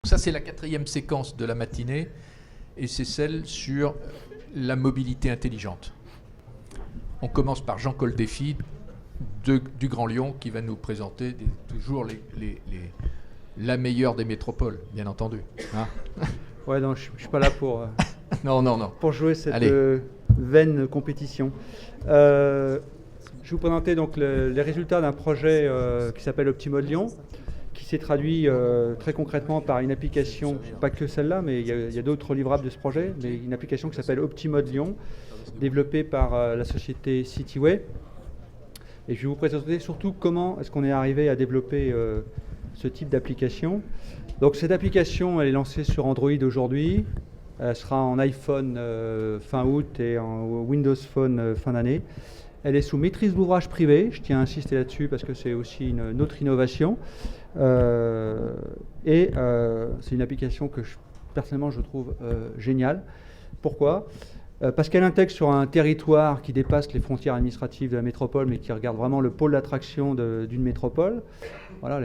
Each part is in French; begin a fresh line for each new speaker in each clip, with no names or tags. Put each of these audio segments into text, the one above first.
Ça, c'est la quatrième séquence de la matinée, et c'est celle sur la mobilité intelligente. On commence par Jean Coldefy du Grand Lyon, qui va nous présenter toujours la meilleure des métropoles, bien entendu. Hein.
Ouais, non, je ne suis pas là pour,
non.
pour jouer cette vaine compétition. Je vais vous présenter donc les résultats d'un projet qui s'appelle Optimode Lyon, qui s'est traduit très concrètement par une application, pas que celle-là, mais il y a d'autres livrables de ce projet, mais une application qui s'appelle Optimode Lyon, développée par la société Cityway. Et je vais vous présenter surtout comment est-ce qu'on est arrivé à développer ce type d'application. Donc cette application, elle est lancée sur Android aujourd'hui. Elle sera en iPhone fin août et en Windows Phone fin d'année. Elle est sous maîtrise d'ouvrage privée. Je tiens à insister là-dessus parce que c'est aussi une autre innovation. C'est une application que personnellement je trouve géniale. Pourquoi ? Parce qu'elle intègre sur un territoire qui dépasse les frontières administratives de la métropole, mais qui regarde vraiment le pôle d'attraction d'une métropole. Voilà,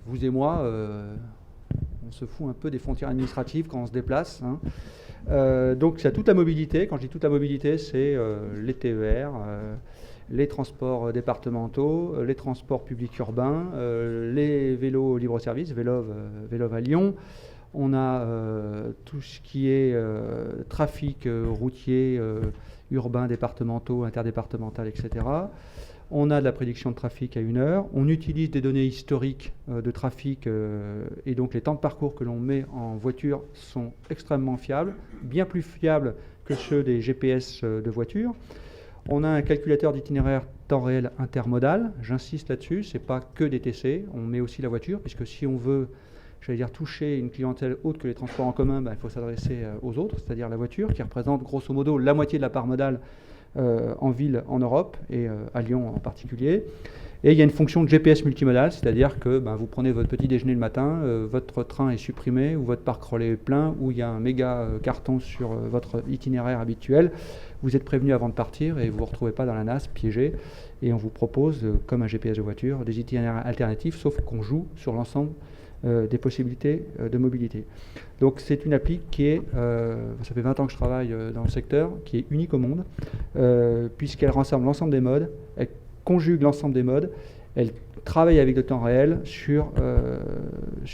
vous et moi, on se fout un peu des frontières administratives quand on se déplace. Hein. Donc, c'est toute la mobilité. Quand je dis toute la mobilité, c'est les TER, les transports départementaux, les transports publics urbains, les vélos libre-service, Vélove à Lyon. On a tout ce qui est trafic routier, urbain, départementaux, interdépartemental, etc. On a de la prédiction de trafic à 1 heure. On utilise des données historiques de trafic et donc les temps de parcours que l'on met en voiture sont extrêmement fiables, bien plus fiables que ceux des GPS de voiture. On a un calculateur d'itinéraire temps réel intermodal. J'insiste là-dessus, ce n'est pas que des TC. On met aussi la voiture, puisque si on veut toucher une clientèle autre que les transports en commun, il faut s'adresser aux autres, c'est-à-dire la voiture, qui représente grosso modo la moitié de la part modale en ville en Europe, et à Lyon en particulier. Et il y a une fonction de GPS multimodal, c'est-à-dire que vous prenez votre petit déjeuner le matin, votre train est supprimé, ou votre parc relais est plein, ou il y a un méga carton sur votre itinéraire habituel. Vous êtes prévenu avant de partir et vous ne vous retrouvez pas dans la nasse, piégé. Et on vous propose, comme un GPS de voiture, des itinéraires alternatifs, sauf qu'on joue sur l'ensemble des possibilités de mobilité. Donc c'est une appli qui est, ça fait 20 ans que je travaille dans le secteur, qui est unique au monde, puisqu'elle rassemble l'ensemble des modes, elle conjugue l'ensemble des modes, elle travaille avec le temps réel sur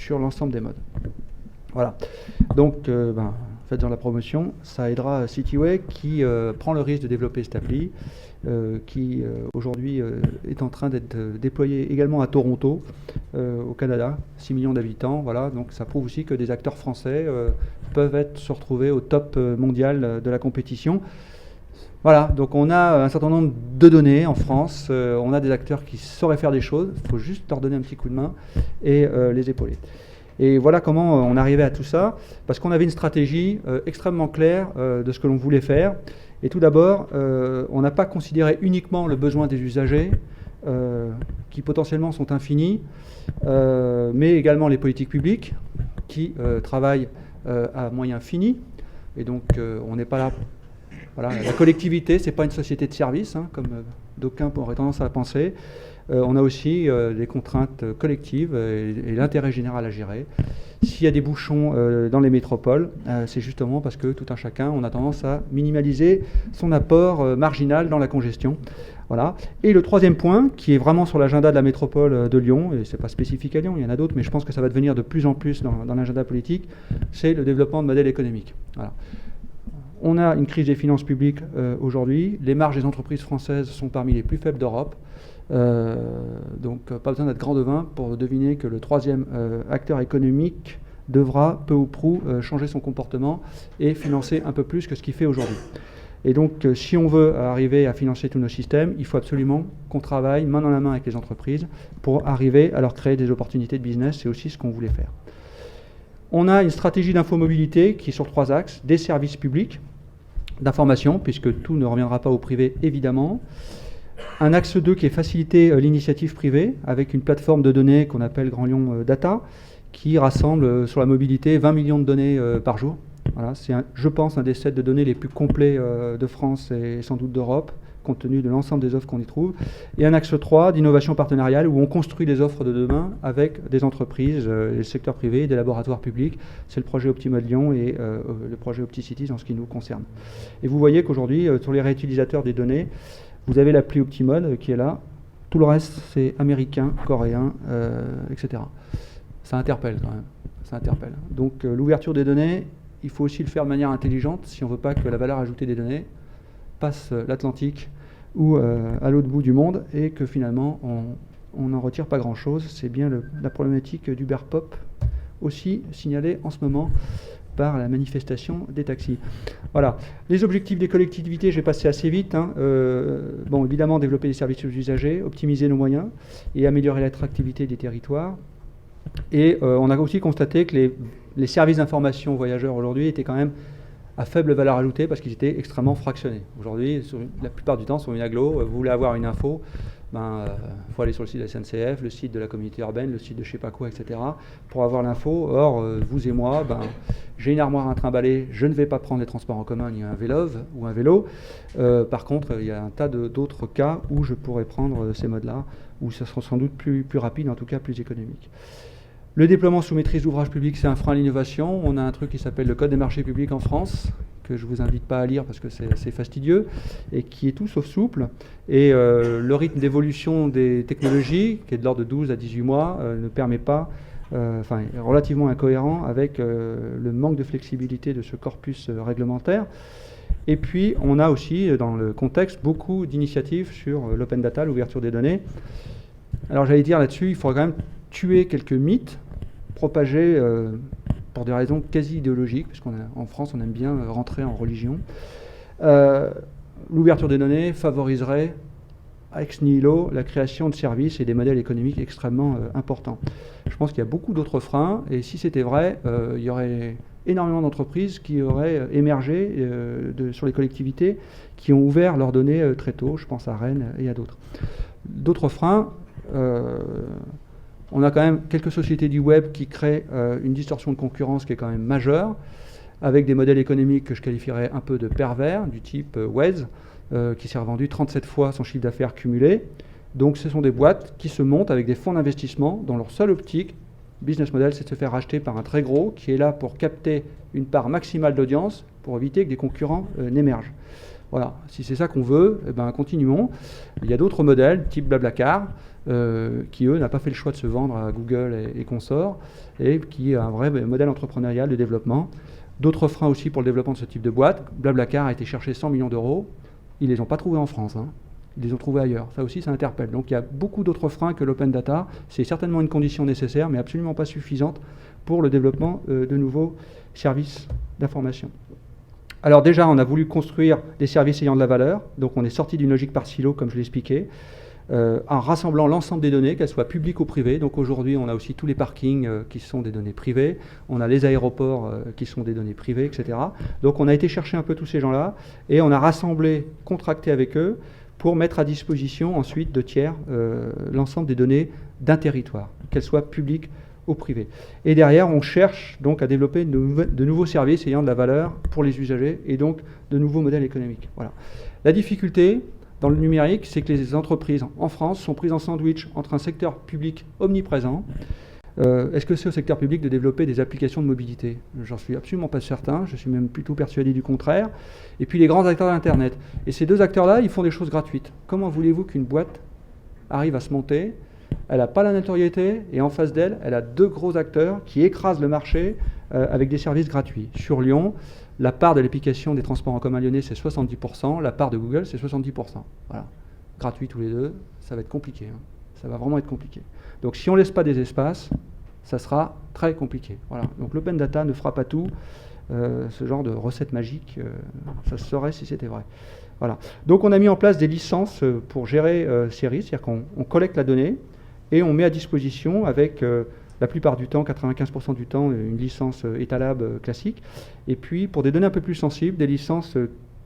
l'ensemble des modes. Voilà. Donc, faites-en la promotion, ça aidera Cityway qui prend le risque de développer cette appli, qui aujourd'hui est en train d'être déployée également à Toronto, au Canada, 6 millions d'habitants. Voilà, donc ça prouve aussi que des acteurs français peuvent se retrouver au top mondial de la compétition. Voilà, donc on a un certain nombre de données en France, on a des acteurs qui sauraient faire des choses, il faut juste leur donner un petit coup de main et les épauler. Et voilà comment on arrivait à tout ça, parce qu'on avait une stratégie extrêmement claire de ce que l'on voulait faire. Et tout d'abord, on n'a pas considéré uniquement le besoin des usagers, qui potentiellement sont infinis, mais également les politiques publiques, qui travaillent à moyens finis. Et donc, on n'est pas là... Voilà, la collectivité, ce n'est pas une société de service, comme d'aucuns auraient tendance à penser. On a aussi des contraintes collectives et l'intérêt général à gérer. S'il y a des bouchons dans les métropoles, c'est justement parce que tout un chacun, on a tendance à minimaliser son apport marginal dans la congestion. Voilà. Et le troisième point, qui est vraiment sur l'agenda de la métropole de Lyon, et ce n'est pas spécifique à Lyon, il y en a d'autres, mais je pense que ça va devenir de plus en plus dans l'agenda politique, c'est le développement de modèles économiques. Voilà. On a une crise des finances publiques aujourd'hui. Les marges des entreprises françaises sont parmi les plus faibles d'Europe. Donc pas besoin d'être grand devin pour deviner que le troisième acteur économique devra peu ou prou changer son comportement et financer un peu plus que ce qu'il fait aujourd'hui. Et donc si on veut arriver à financer tous nos systèmes, il faut absolument qu'on travaille main dans la main avec les entreprises pour arriver à leur créer des opportunités de business. C'est aussi ce qu'on voulait faire. On a une stratégie d'infomobilité qui est sur 3 axes, des services publics, d'information, puisque tout ne reviendra pas au privé, évidemment. Un axe 2 qui est faciliter l'initiative privée, avec une plateforme de données qu'on appelle Grand Lyon Data, qui rassemble sur la mobilité 20 millions de données par jour. Voilà, c'est, je pense, un des sets de données les plus complets de France et sans doute d'Europe, compte tenu de l'ensemble des offres qu'on y trouve. Et un axe 3 d'innovation partenariale où on construit les offres de demain avec des entreprises, le secteur privé, des laboratoires publics. C'est le projet Optimode Lyon et le projet OptiCities en ce qui nous concerne. Et vous voyez qu'aujourd'hui, sur les réutilisateurs des données, vous avez l'appli Optimode qui est là. Tout le reste, c'est américain, coréen, etc. Ça interpelle quand même. Ça interpelle. Donc l'ouverture des données, il faut aussi le faire de manière intelligente si on ne veut pas que la valeur ajoutée des données passe l'Atlantique ou à l'autre bout du monde et que finalement on n'en retire pas grand-chose. C'est bien la problématique d'Uberpop, aussi signalée en ce moment par la manifestation des taxis. Voilà. Les objectifs des collectivités, je vais passer assez vite. Bon, évidemment, développer des services aux usagers, optimiser nos moyens et améliorer l'attractivité des territoires. Et on a aussi constaté que les services d'information voyageurs aujourd'hui étaient quand même à faible valeur ajoutée parce qu'ils étaient extrêmement fractionnés. Aujourd'hui, la plupart du temps, sur une agglo, vous voulez avoir une info, faut aller sur le site de la SNCF, le site de la communauté urbaine, le site de je sais pas quoi, etc. pour avoir l'info. Or, vous et moi, j'ai une armoire à trimballer, je ne vais pas prendre les transports en commun ni un vélove ou un vélo. Par contre, il y a un tas d'autres cas où je pourrais prendre ces modes-là, où ça sera sans doute plus rapide, en tout cas plus économique. Le déploiement sous maîtrise d'ouvrage public, c'est un frein à l'innovation. On a un truc qui s'appelle le Code des marchés publics en France, que je ne vous invite pas à lire parce que c'est assez fastidieux, et qui est tout sauf souple. Et le rythme d'évolution des technologies, qui est de l'ordre de 12 à 18 mois, ne permet pas, est relativement incohérent avec le manque de flexibilité de ce corpus réglementaire. Et puis, on a aussi, dans le contexte, beaucoup d'initiatives sur l'open data, l'ouverture des données. Alors, j'allais dire là-dessus, il faudrait quand même tuer quelques mythes propagés pour des raisons quasi idéologiques, parce qu'en France, on aime bien rentrer en religion. L'ouverture des données favoriserait ex nihilo la création de services et des modèles économiques extrêmement importants. Je pense qu'il y a beaucoup d'autres freins, et si c'était vrai, il y aurait énormément d'entreprises qui auraient émergé sur les collectivités, qui ont ouvert leurs données très tôt. Je pense à Rennes et à d'autres. D'autres freins, on a quand même quelques sociétés du web qui créent une distorsion de concurrence qui est quand même majeure, avec des modèles économiques que je qualifierais un peu de pervers, du type Waze, qui s'est revendu 37 fois son chiffre d'affaires cumulé. Donc ce sont des boîtes qui se montent avec des fonds d'investissement dont leur seule optique, business model, c'est de se faire racheter par un très gros qui est là pour capter une part maximale d'audience pour éviter que des concurrents n'émergent. Voilà, si c'est ça qu'on veut, continuons. Il y a d'autres modèles, type Blablacar, qui, eux, n'a pas fait le choix de se vendre à Google et consorts, et qui a un vrai modèle entrepreneurial de développement. D'autres freins aussi pour le développement de ce type de boîte. Blablacar a été chercher 100 millions d'euros. Ils ne les ont pas trouvés en France. Ils les ont trouvés ailleurs. Ça aussi, ça interpelle. Donc il y a beaucoup d'autres freins que l'open data. C'est certainement une condition nécessaire, mais absolument pas suffisante pour le développement de nouveaux services d'information. Alors déjà, on a voulu construire des services ayant de la valeur. Donc on est sorti d'une logique par silo, comme je l'expliquais, en rassemblant l'ensemble des données, qu'elles soient publiques ou privées. Donc aujourd'hui, on a aussi tous les parkings qui sont des données privées. On a les aéroports qui sont des données privées, etc. Donc on a été chercher un peu tous ces gens-là et on a rassemblé, contracté avec eux pour mettre à disposition ensuite de tiers l'ensemble des données d'un territoire, qu'elles soient publiques ou privées. Et derrière, on cherche donc à développer de nouveaux services ayant de la valeur pour les usagers et donc de nouveaux modèles économiques. Voilà. La difficulté dans le numérique, c'est que les entreprises en France sont prises en sandwich entre un secteur public omniprésent. Est-ce que c'est au secteur public de développer des applications de mobilité? J'en suis absolument pas certain, je suis même plutôt persuadé du contraire. Et puis les grands acteurs d'Internet. Et ces deux acteurs-là, ils font des choses gratuites. Comment voulez-vous qu'une boîte arrive à se monter? Elle n'a pas la notoriété, et en face d'elle, elle a deux gros acteurs qui écrasent le marché avec des services gratuits. Sur Lyon, la part de l'application des transports en commun lyonnais, c'est 70%, la part de Google, c'est 70%. Voilà. Gratuits tous les deux, ça va être compliqué. Ça va vraiment être compliqué. Donc si on ne laisse pas des espaces, ça sera très compliqué. Voilà. Donc l'open data ne fera pas tout. Ce genre de recette magique, ça se saurait si c'était vrai. Voilà. Donc on a mis en place des licences pour gérer ces risques, c'est-à-dire qu'on collecte la donnée et on met à disposition avec la plupart du temps, 95% du temps, une licence Etalab classique. Et puis pour des données un peu plus sensibles, des licences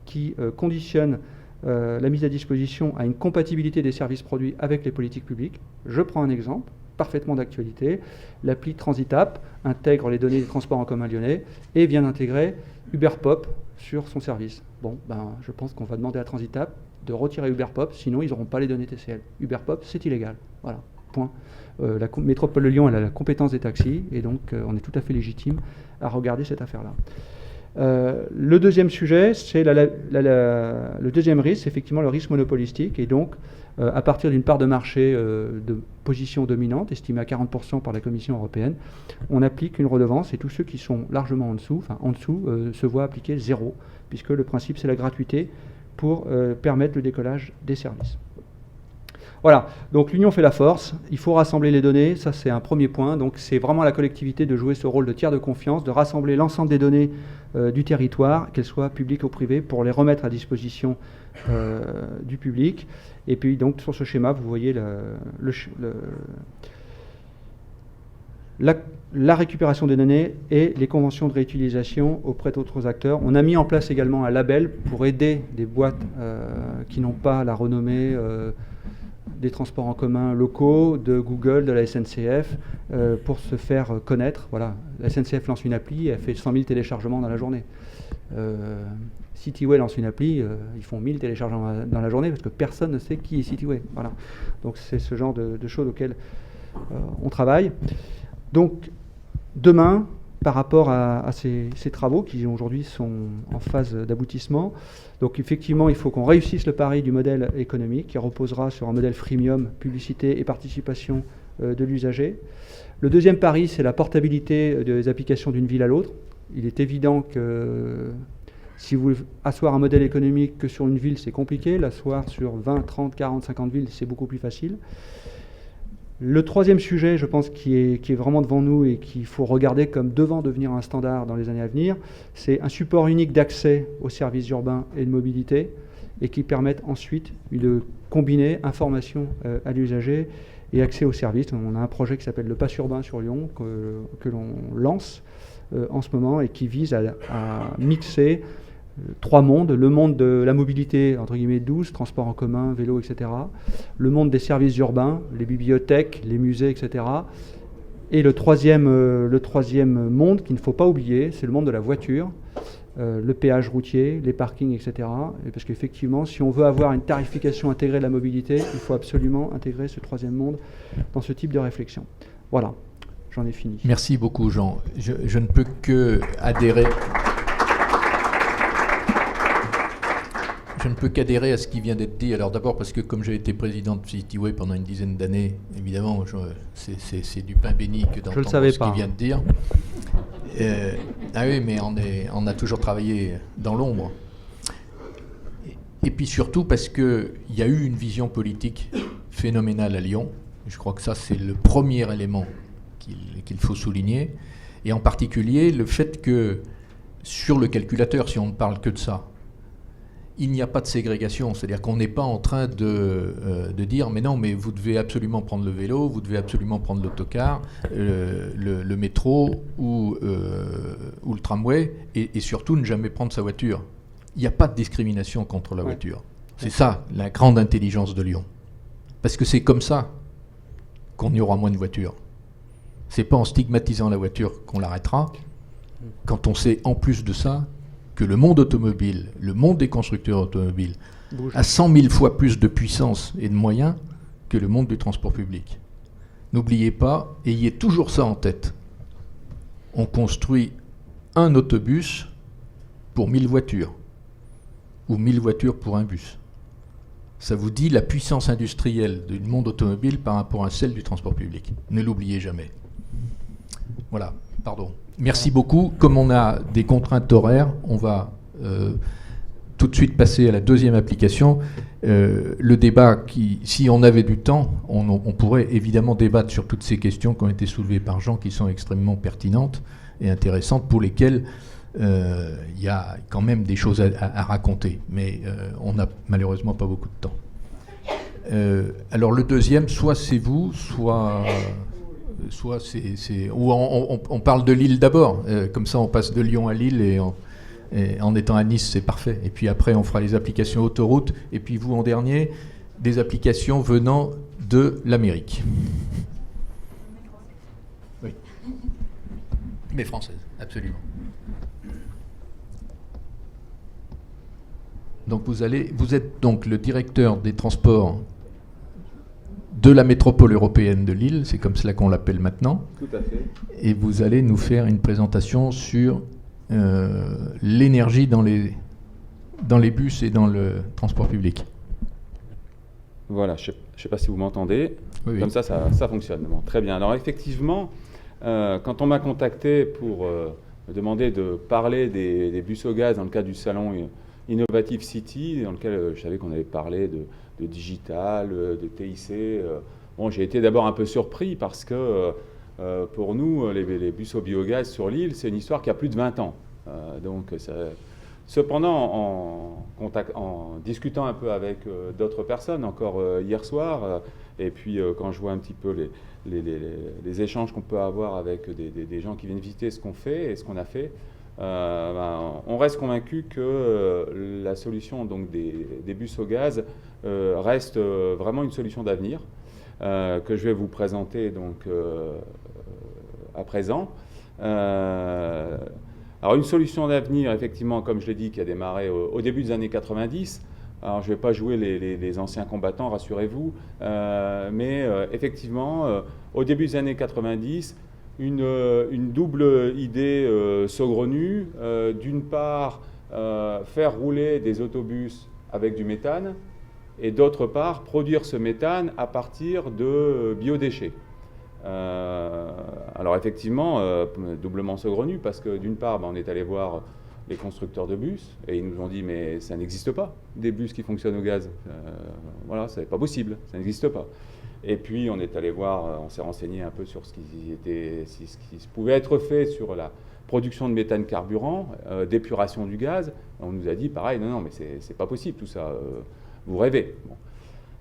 qui conditionnent la mise à disposition à une compatibilité des services produits avec les politiques publiques. Je prends un exemple parfaitement d'actualité. L'appli Transitap intègre les données des transports en commun lyonnais et vient d'intégrer Uberpop sur son service. Bon, je pense qu'on va demander à Transitap de retirer UberPop, sinon ils n'auront pas les données TCL. UberPop, c'est illégal. Voilà, point. La métropole de Lyon, elle a la compétence des taxis, et donc on est tout à fait légitime à regarder cette affaire-là. Le deuxième sujet, c'est le deuxième risque, c'est effectivement le risque monopolistique, et donc à partir d'une part de marché de position dominante, estimée à 40% par la Commission européenne, on applique une redevance, et tous ceux qui sont largement en dessous, se voient appliquer 0, puisque le principe c'est la gratuité pour permettre le décollage des services. Voilà, donc l'union fait la force, il faut rassembler les données, ça c'est un premier point, donc c'est vraiment à la collectivité de jouer ce rôle de tiers de confiance, de rassembler l'ensemble des données du territoire, qu'elles soient publiques ou privées, pour les remettre à disposition du public. Et puis donc sur ce schéma, vous voyez la récupération des données et les conventions de réutilisation auprès d'autres acteurs. On a mis en place également un label pour aider des boîtes qui n'ont pas la renommée des transports en commun locaux, de Google, de la SNCF, pour se faire connaître. Voilà. La SNCF lance une appli, elle fait 100 000 téléchargements dans la journée. Cityway lance une appli, ils font 1000 téléchargements dans la journée parce que personne ne sait qui est Cityway. Voilà. Donc c'est ce genre de choses auxquelles on travaille. Donc demain, par rapport à ces travaux qui aujourd'hui sont en phase d'aboutissement. Donc effectivement, il faut qu'on réussisse le pari du modèle économique qui reposera sur un modèle freemium, publicité et participation de l'usager. Le deuxième pari, c'est la portabilité des applications d'une ville à l'autre. Il est évident que si vous voulez asseoir un modèle économique que sur une ville, c'est compliqué. L'asseoir sur 20, 30, 40, 50 villes, c'est beaucoup plus facile. Le troisième sujet, je pense, qui est vraiment devant nous et qu'il faut regarder comme devant devenir un standard dans les années à venir, c'est un support unique d'accès aux services urbains et de mobilité et qui permettent ensuite de combiner information à l'usager et accès aux services. On a un projet qui s'appelle le Pass Urbain sur Lyon que l'on lance en ce moment et qui vise à mixer trois mondes, le monde de la mobilité, entre guillemets, douce, transport en commun, vélo, etc. Le monde des services urbains, les bibliothèques, les musées, etc. Et le troisième monde qu'il ne faut pas oublier, c'est le monde de la voiture, le péage routier, les parkings, etc. Et parce qu'effectivement, si on veut avoir une tarification intégrée de la mobilité, il faut absolument intégrer ce troisième monde dans ce type de réflexion. Voilà, j'en ai fini.
Merci beaucoup, Jean. Je ne peux que adhérer... Je ne peux qu'adhérer à ce qui vient d'être dit. Alors d'abord parce que comme j'ai été président de Cityway pendant une dizaine d'années, évidemment, c'est du pain béni que d'entendre ce qu'il vient de dire. Ah oui, mais on a toujours travaillé dans l'ombre. Et puis surtout parce qu'il y a eu une vision politique phénoménale à Lyon. Je crois que ça, c'est le premier élément qu'il faut souligner. Et en particulier, le fait que sur le calculateur, si on ne parle que de ça, il n'y a pas de ségrégation, c'est-à-dire qu'on n'est pas en train de dire mais non, mais vous devez absolument prendre le vélo, vous devez absolument prendre l'autocar, le métro ou le tramway, et surtout ne jamais prendre sa voiture. Il n'y a pas de discrimination contre la voiture. C'est ça, la grande intelligence de Lyon. Parce que c'est comme ça qu'on y aura moins de voitures. C'est pas en stigmatisant la voiture qu'on l'arrêtera, quand on sait en plus de ça que le monde automobile, le monde des constructeurs automobiles, a 100 000 fois plus de puissance et de moyens que le monde du transport public. N'oubliez pas, ayez toujours ça en tête. On construit un autobus pour 1000 voitures, ou 1000 voitures pour un bus. Ça vous dit la puissance industrielle du monde automobile par rapport à celle du transport public. Ne l'oubliez jamais. Voilà, pardon. Merci beaucoup. Comme on a des contraintes horaires, on va tout de suite passer à la deuxième application. Le débat, si on avait du temps, on pourrait évidemment débattre sur toutes ces questions qui ont été soulevées par Jean, qui sont extrêmement pertinentes et intéressantes, pour lesquelles il y a quand même des choses à raconter. Mais on n'a malheureusement pas beaucoup de temps. Alors le deuxième, soit c'est vous, soit c'est ou on parle de Lille d'abord, comme ça on passe de Lyon à Lille et en étant à Nice c'est parfait, et puis après on fera les applications autoroute, et puis vous en dernier des applications venant de l'Amérique. Oui, mais françaises, absolument. Donc vous êtes donc le directeur des transports de la métropole européenne de Lille, c'est comme cela qu'on l'appelle maintenant.
Tout à fait.
Et vous allez nous faire une présentation sur l'énergie dans les bus et dans le transport public.
Voilà, je ne sais pas si vous m'entendez.
Oui,
Comme ça fonctionne. Bon, très bien. Alors effectivement, quand on m'a contacté pour me demander de parler des bus au gaz dans le cadre du salon Innovative City, dans lequel je savais qu'on avait parlé de digital, de TIC, bon, j'ai été d'abord un peu surpris parce que pour nous, les bus au biogaz sur l'île, c'est une histoire qui a plus de 20 ans. Cependant, en discutant un peu avec d'autres personnes, encore hier soir, et puis quand je vois un petit peu les échanges qu'on peut avoir avec des gens qui viennent visiter ce qu'on fait et ce qu'on a fait, on reste convaincu que la solution donc, des bus au gaz reste vraiment une solution d'avenir que je vais vous présenter donc, à présent. Alors une solution d'avenir, effectivement, comme je l'ai dit, qui a démarré au début des années 90. Alors je ne vais pas jouer les anciens combattants, rassurez-vous, mais effectivement, au début des années 90, une double idée saugrenue. D'une part, faire rouler des autobus avec du méthane, et d'autre part, produire ce méthane à partir de biodéchets. Alors effectivement, doublement saugrenu, parce que d'une part, on est allé voir les constructeurs de bus, et ils nous ont dit mais ça n'existe pas, des bus qui fonctionnent au gaz. Voilà, c'est pas possible, ça n'existe pas. Et puis on est allé voir, on s'est renseigné un peu sur ce qui pouvait être fait sur la production de méthane carburant, d'épuration du gaz. On nous a dit pareil, non, mais c'est pas possible tout ça, vous rêvez. Bon.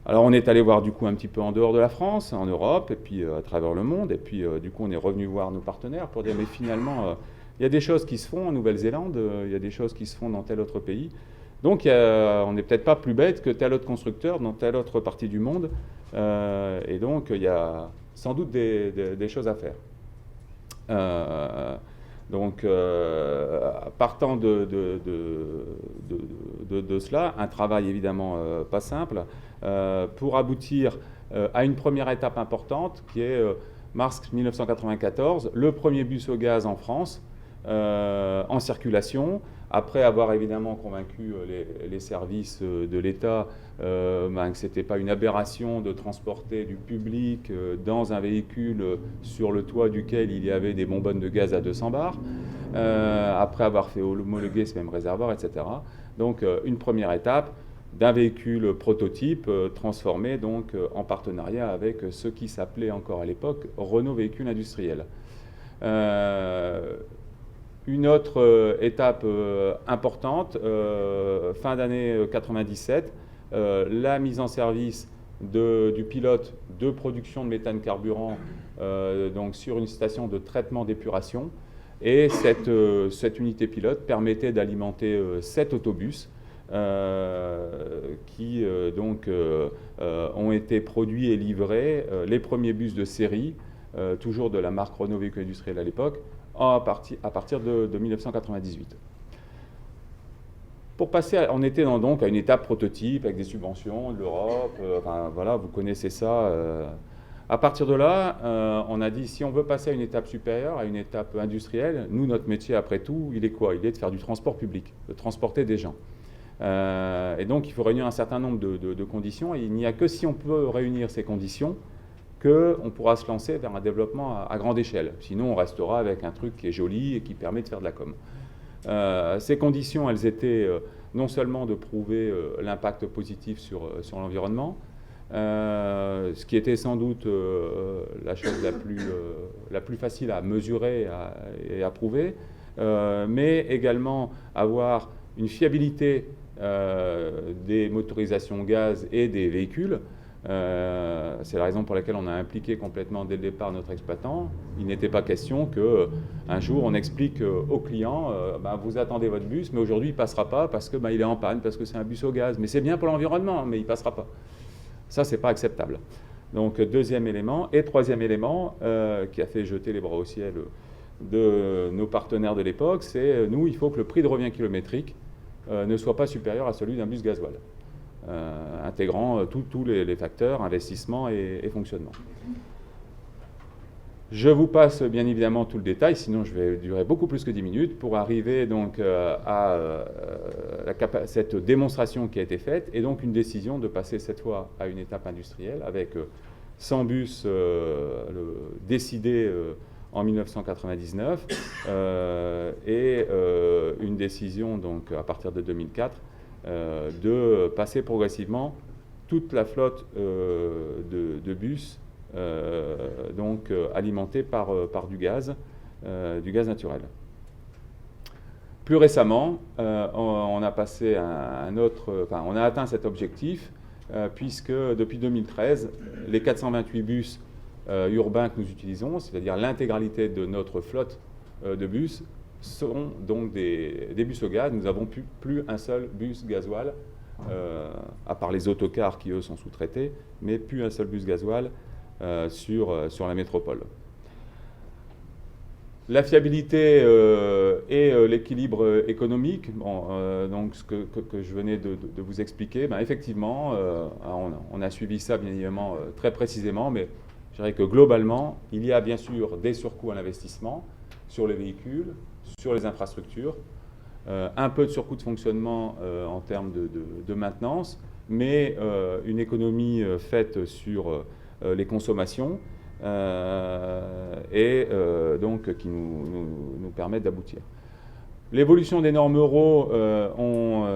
Alors on est allé voir du coup un petit peu en dehors de la France, en Europe, et puis à travers le monde, et puis du coup on est revenu voir nos partenaires pour dire mais finalement il y a des choses qui se font en Nouvelle-Zélande, il y a des choses qui se font dans tel autre pays, donc on n'est peut-être pas plus bête que tel autre constructeur dans telle autre partie du monde, et donc il y a sans doute des choses à faire. Donc, partant de cela, un travail évidemment pas simple, pour aboutir à une première étape importante qui est mars 1994, le premier bus au gaz en France, en circulation, après avoir évidemment convaincu les services de l'État que ce n'était pas une aberration de transporter du public dans un véhicule sur le toit duquel il y avait des bonbonnes de gaz à 200 bars, après avoir fait homologuer ce même réservoir, etc. Donc une première étape d'un véhicule prototype transformé donc, en partenariat avec ce qui s'appelait encore à l'époque Renault Véhicules Industriels. Une autre étape importante, fin d'année 97, la mise en service du pilote de production de méthane carburant donc sur une station de traitement d'épuration. Et cette unité pilote permettait d'alimenter 7 autobus qui donc ont été produits et livrés, les premiers bus de série, toujours de la marque Renault Véhicules Industriels à l'époque, à partir de 1998. Pour passer, on était donc à une étape prototype avec des subventions de l'Europe, enfin, voilà, vous connaissez ça. À partir de là, on a dit si on veut passer à une étape supérieure, à une étape industrielle, nous, notre métier après tout, il est quoi? Il est de faire du transport public, de transporter des gens. Et donc il faut réunir un certain nombre de conditions, et il n'y a que si on peut réunir ces conditions qu'on pourra se lancer vers un développement à grande échelle. Sinon, on restera avec un truc qui est joli et qui permet de faire de la com. Ces conditions, elles étaient non seulement de prouver l'impact positif sur l'environnement, ce qui était sans doute la chose la plus facile à mesurer et à prouver, mais également avoir une fiabilité des motorisations gaz et des véhicules. C'est la raison pour laquelle on a impliqué complètement dès le départ notre exploitant. Il n'était pas question qu'un jour on explique aux clients vous attendez votre bus, mais aujourd'hui il ne passera pas parce que il est en panne, parce que c'est un bus au gaz. Mais c'est bien pour l'environnement, mais il ne passera pas. Ça, ce n'est pas acceptable. Donc, deuxième élément. Et troisième élément qui a fait jeter les bras au ciel de nos partenaires de l'époque, c'est nous, il faut que le prix de revient kilométrique ne soit pas supérieur à celui d'un bus gasoil, intégrant tous les facteurs, investissement et fonctionnement. Je vous passe bien évidemment tout le détail, sinon je vais durer beaucoup plus que 10 minutes pour arriver donc à cette démonstration qui a été faite et donc une décision de passer cette fois à une étape industrielle avec 100 bus décidés en 1999 et une décision donc à partir de 2004 de passer progressivement toute la flotte de bus donc alimentés par du gaz naturel. Plus récemment, on a passé on a atteint cet objectif puisque depuis 2013, les 428 bus urbains que nous utilisons, c'est-à-dire l'intégralité de notre flotte de bus, sont donc des bus au gaz. Nous n'avons plus un seul bus gasoil, à part les autocars qui eux sont sous-traités, mais plus un seul bus gasoil sur la métropole. La fiabilité et l'équilibre économique, donc ce que je venais de vous expliquer, effectivement, on a suivi ça bien évidemment très précisément, mais je dirais que globalement, il y a bien sûr des surcoûts à l'investissement sur les véhicules, sur les infrastructures, un peu de surcoût de fonctionnement en termes de maintenance, mais une économie faite sur les consommations donc qui nous permettent d'aboutir. L'évolution des normes Euro ont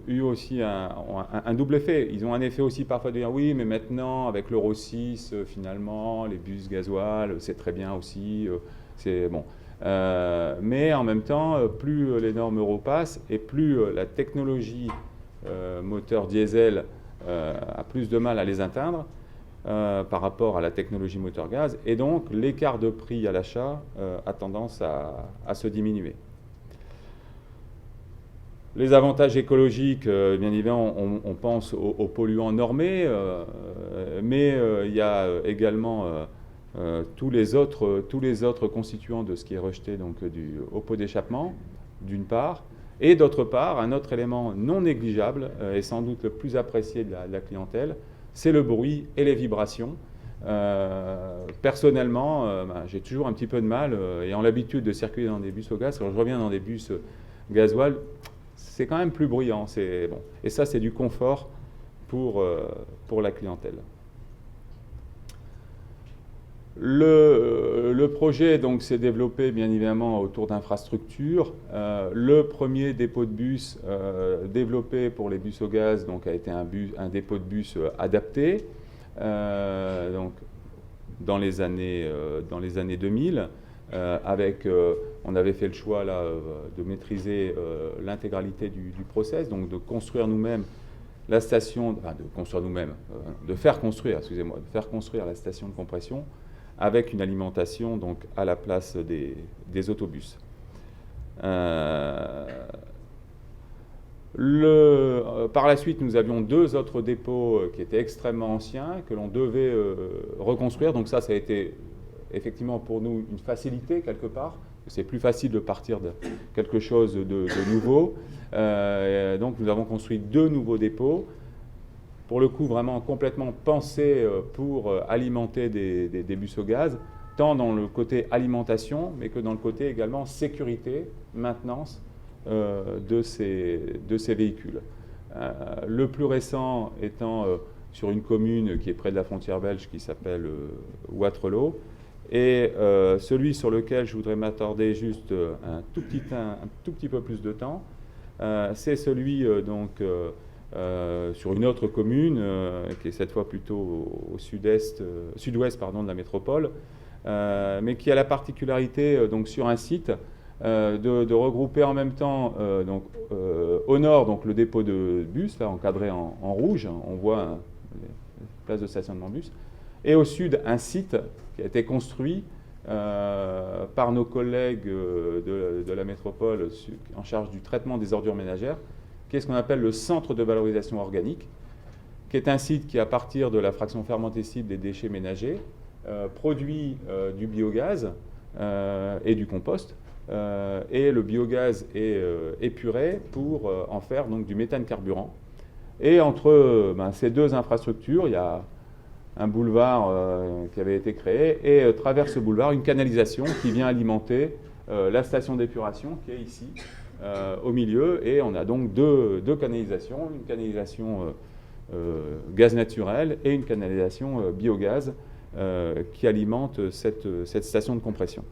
eu aussi un double effet. Ils ont un effet aussi parfois de dire oui, mais maintenant avec l'Euro 6, finalement, les bus gasoil, c'est très bien aussi, c'est bon. Mais en même temps, plus les normes Euro passent et plus la technologie moteur diesel a plus de mal à les atteindre par rapport à la technologie moteur gaz, et donc l'écart de prix à l'achat a tendance à se diminuer. Les avantages écologiques, bien évidemment, on pense aux polluants normés, mais il y a également tous les autres constituants de ce qui est rejeté donc, au pot d'échappement, d'une part, et d'autre part, un autre élément non négligeable et sans doute le plus apprécié de la clientèle, c'est le bruit et les vibrations. Personnellement, j'ai toujours un petit peu de mal, ayant l'habitude de circuler dans des bus au gaz, quand je reviens dans des bus gasoil, c'est quand même plus bruyant. Bon. Et ça, c'est du confort pour la clientèle. Le projet donc s'est développé bien évidemment autour d'infrastructures. Le premier dépôt de bus développé pour les bus au gaz donc, a été un dépôt de bus adapté donc, dans les années 2000. On avait fait le choix là, de maîtriser l'intégralité du process, donc de construire nous-mêmes la station, de faire construire la station de compression avec une alimentation donc, à la place des autobus. Par la suite, nous avions 2 autres dépôts qui étaient extrêmement anciens, que l'on devait reconstruire. Donc ça a été effectivement pour nous une facilité quelque part. C'est plus facile de partir de quelque chose de nouveau. Donc nous avons construit 2 nouveaux dépôts, pour le coup vraiment complètement pensés pour alimenter des bus au gaz, tant dans le côté alimentation, mais que dans le côté également sécurité, maintenance de ces véhicules. Le plus récent étant sur une commune qui est près de la frontière belge qui s'appelle Waterloo, et celui sur lequel je voudrais m'attarder juste un tout petit peu plus de temps, c'est celui sur une autre commune, qui est cette fois plutôt au sud-ouest de la métropole, mais qui a la particularité donc, sur un site de regrouper en même temps au nord donc, le dépôt de bus, là, encadré en rouge, on voit les places de stationnement bus, et au sud un site qui a été construit par nos collègues de la métropole en charge du traitement des ordures ménagères, qui est ce qu'on appelle le centre de valorisation organique, qui est un site qui, à partir de la fraction fermentescible des déchets ménagers, produit du biogaz et du compost, et le biogaz est épuré pour en faire donc du méthane carburant. Et entre ces deux infrastructures, il y a un boulevard qui avait été créé, et travers ce boulevard, une canalisation qui vient alimenter la station d'épuration qui est ici, au milieu. Et on a donc deux canalisations, une canalisation gaz naturel et une canalisation biogaz qui alimente cette station de compression.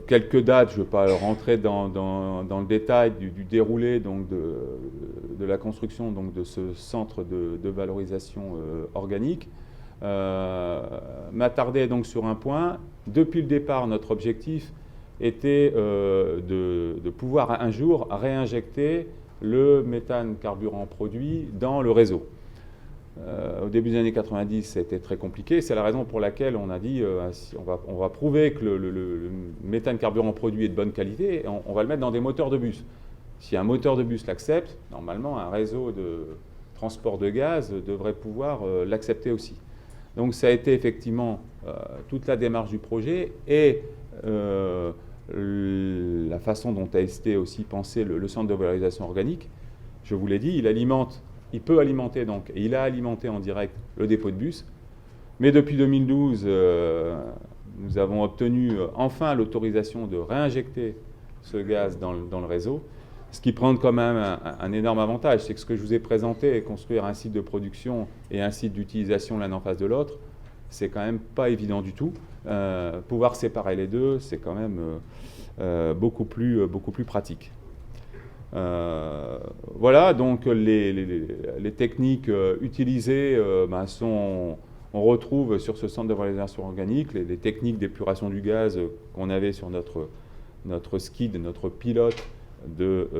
Quelques dates, je ne vais pas rentrer dans le détail du déroulé donc de la construction donc de ce centre de valorisation organique. M'attarder donc sur un point. Depuis le départ, notre objectif était de pouvoir un jour réinjecter le méthane carburant produit dans le réseau. Au début des années 90, c'était très compliqué. C'est la raison pour laquelle on a dit on va prouver que le méthane carburant produit est de bonne qualité et on va le mettre dans des moteurs de bus. Si un moteur de bus l'accepte, normalement un réseau de transport de gaz devrait pouvoir l'accepter aussi. Donc ça a été effectivement toute la démarche du projet et la façon dont a été aussi pensé le centre de valorisation organique. Je vous l'ai dit, il peut alimenter donc, et il a alimenté en direct le dépôt de bus. Mais depuis 2012, nous avons obtenu enfin l'autorisation de réinjecter ce gaz dans le réseau, ce qui prend quand même un énorme avantage. C'est que ce que je vous ai présenté, construire un site de production et un site d'utilisation l'un en face de l'autre, c'est quand même pas évident du tout. Pouvoir séparer les deux, c'est quand même beaucoup plus pratique. Voilà, donc les techniques utilisées on retrouve sur ce centre de valorisation organique les techniques d'épuration du gaz qu'on avait sur notre skid, notre pilote de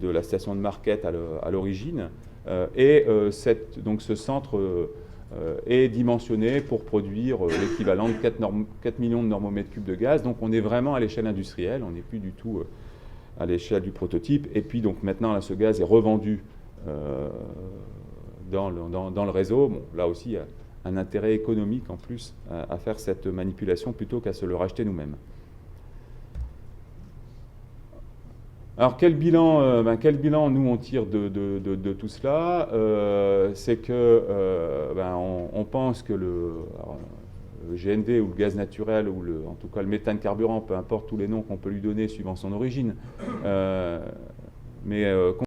la station de Marquette à l'origine. Donc ce centre est dimensionné pour produire l'équivalent de 4 millions de normomètres cubes de gaz. Donc on est vraiment à l'échelle industrielle, on n'est plus du tout à l'échelle du prototype. Et puis donc maintenant, là, ce gaz est revendu dans le réseau. Bon, là aussi, il y a un intérêt économique en plus à faire cette manipulation plutôt qu'à se le racheter nous-mêmes. Alors quel bilan nous on tire de tout cela? C'est que on pense que le GND ou le gaz naturel ou en tout cas le méthane carburant, peu importe tous les noms qu'on peut lui donner suivant son origine,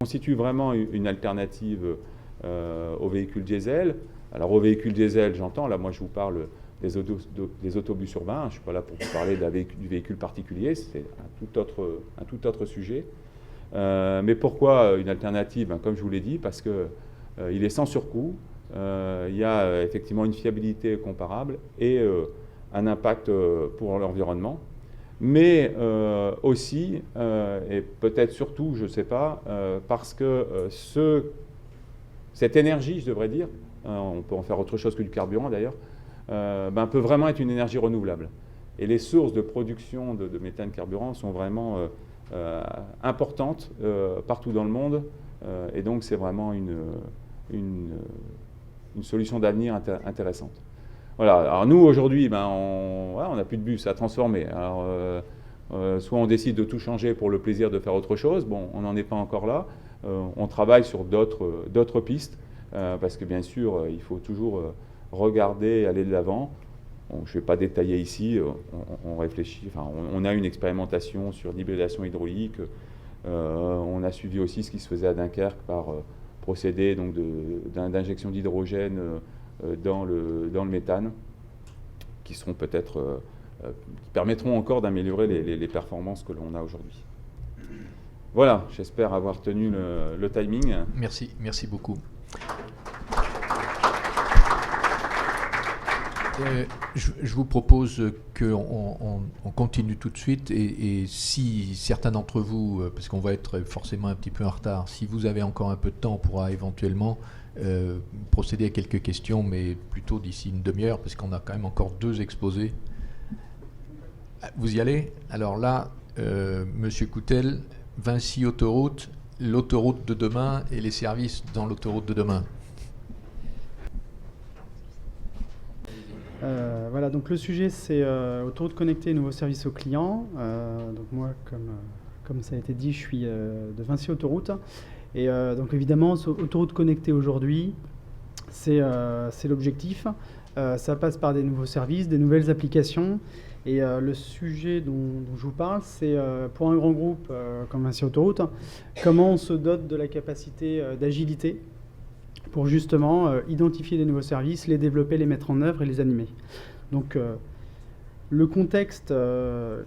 constitue vraiment une alternative aux véhicules diesel. Alors aux véhicules diesel, j'entends, là moi je vous parle des autobus urbains, je ne suis pas là pour vous parler du véhicule particulier, c'est un tout autre sujet. Mais pourquoi une alternative? Comme je vous l'ai dit, parce qu'il est sans surcoût, il y a effectivement une fiabilité comparable et un impact pour l'environnement, mais aussi, et peut-être surtout, je ne sais pas, parce que cette énergie, je devrais dire, on peut en faire autre chose que du carburant d'ailleurs, peut vraiment être une énergie renouvelable. Et les sources de production de méthane carburant sont vraiment importantes partout dans le monde, et donc c'est vraiment une solution d'avenir intéressante. Voilà. Alors nous aujourd'hui, on n'a plus de bus à transformer. Alors, soit on décide de tout changer pour le plaisir de faire autre chose. Bon, on n'en est pas encore là. On travaille sur d'autres pistes parce que bien sûr, il faut toujours regarder et aller de l'avant. Bon, je ne vais pas détailler ici. On réfléchit. Enfin, on a une expérimentation sur l'hybridation hydraulique. On a suivi aussi ce qui se faisait à Dunkerque par procédé donc d'injection d'hydrogène dans le méthane, qui seront peut-être qui permettront encore d'améliorer les performances que l'on a aujourd'hui. Voilà, j'espère avoir tenu le timing.
Merci beaucoup. Je vous propose qu'on continue tout de suite et si certains d'entre vous, parce qu'on va être forcément un petit peu en retard, si vous avez encore un peu de temps, on pourra éventuellement procéder à quelques questions, mais plutôt d'ici une demi-heure, parce qu'on a quand même encore 2 exposés. Vous y allez? Alors là, Monsieur Coutel, Vinci Autoroute, l'autoroute de demain et les services dans l'autoroute de demain.
Voilà, donc le sujet, c'est autoroute connectée et nouveaux services aux clients. Donc moi, comme ça a été dit, je suis de Vinci Autoroute. Et donc évidemment, autoroute connectée aujourd'hui, c'est l'objectif. Ça passe par des nouveaux services, des nouvelles applications. Et le sujet dont je vous parle, c'est pour un grand groupe comme Vinci Autoroute, comment on se dote de la capacité d'agilité pour justement identifier des nouveaux services, les développer, les mettre en œuvre et les animer. Donc le contexte,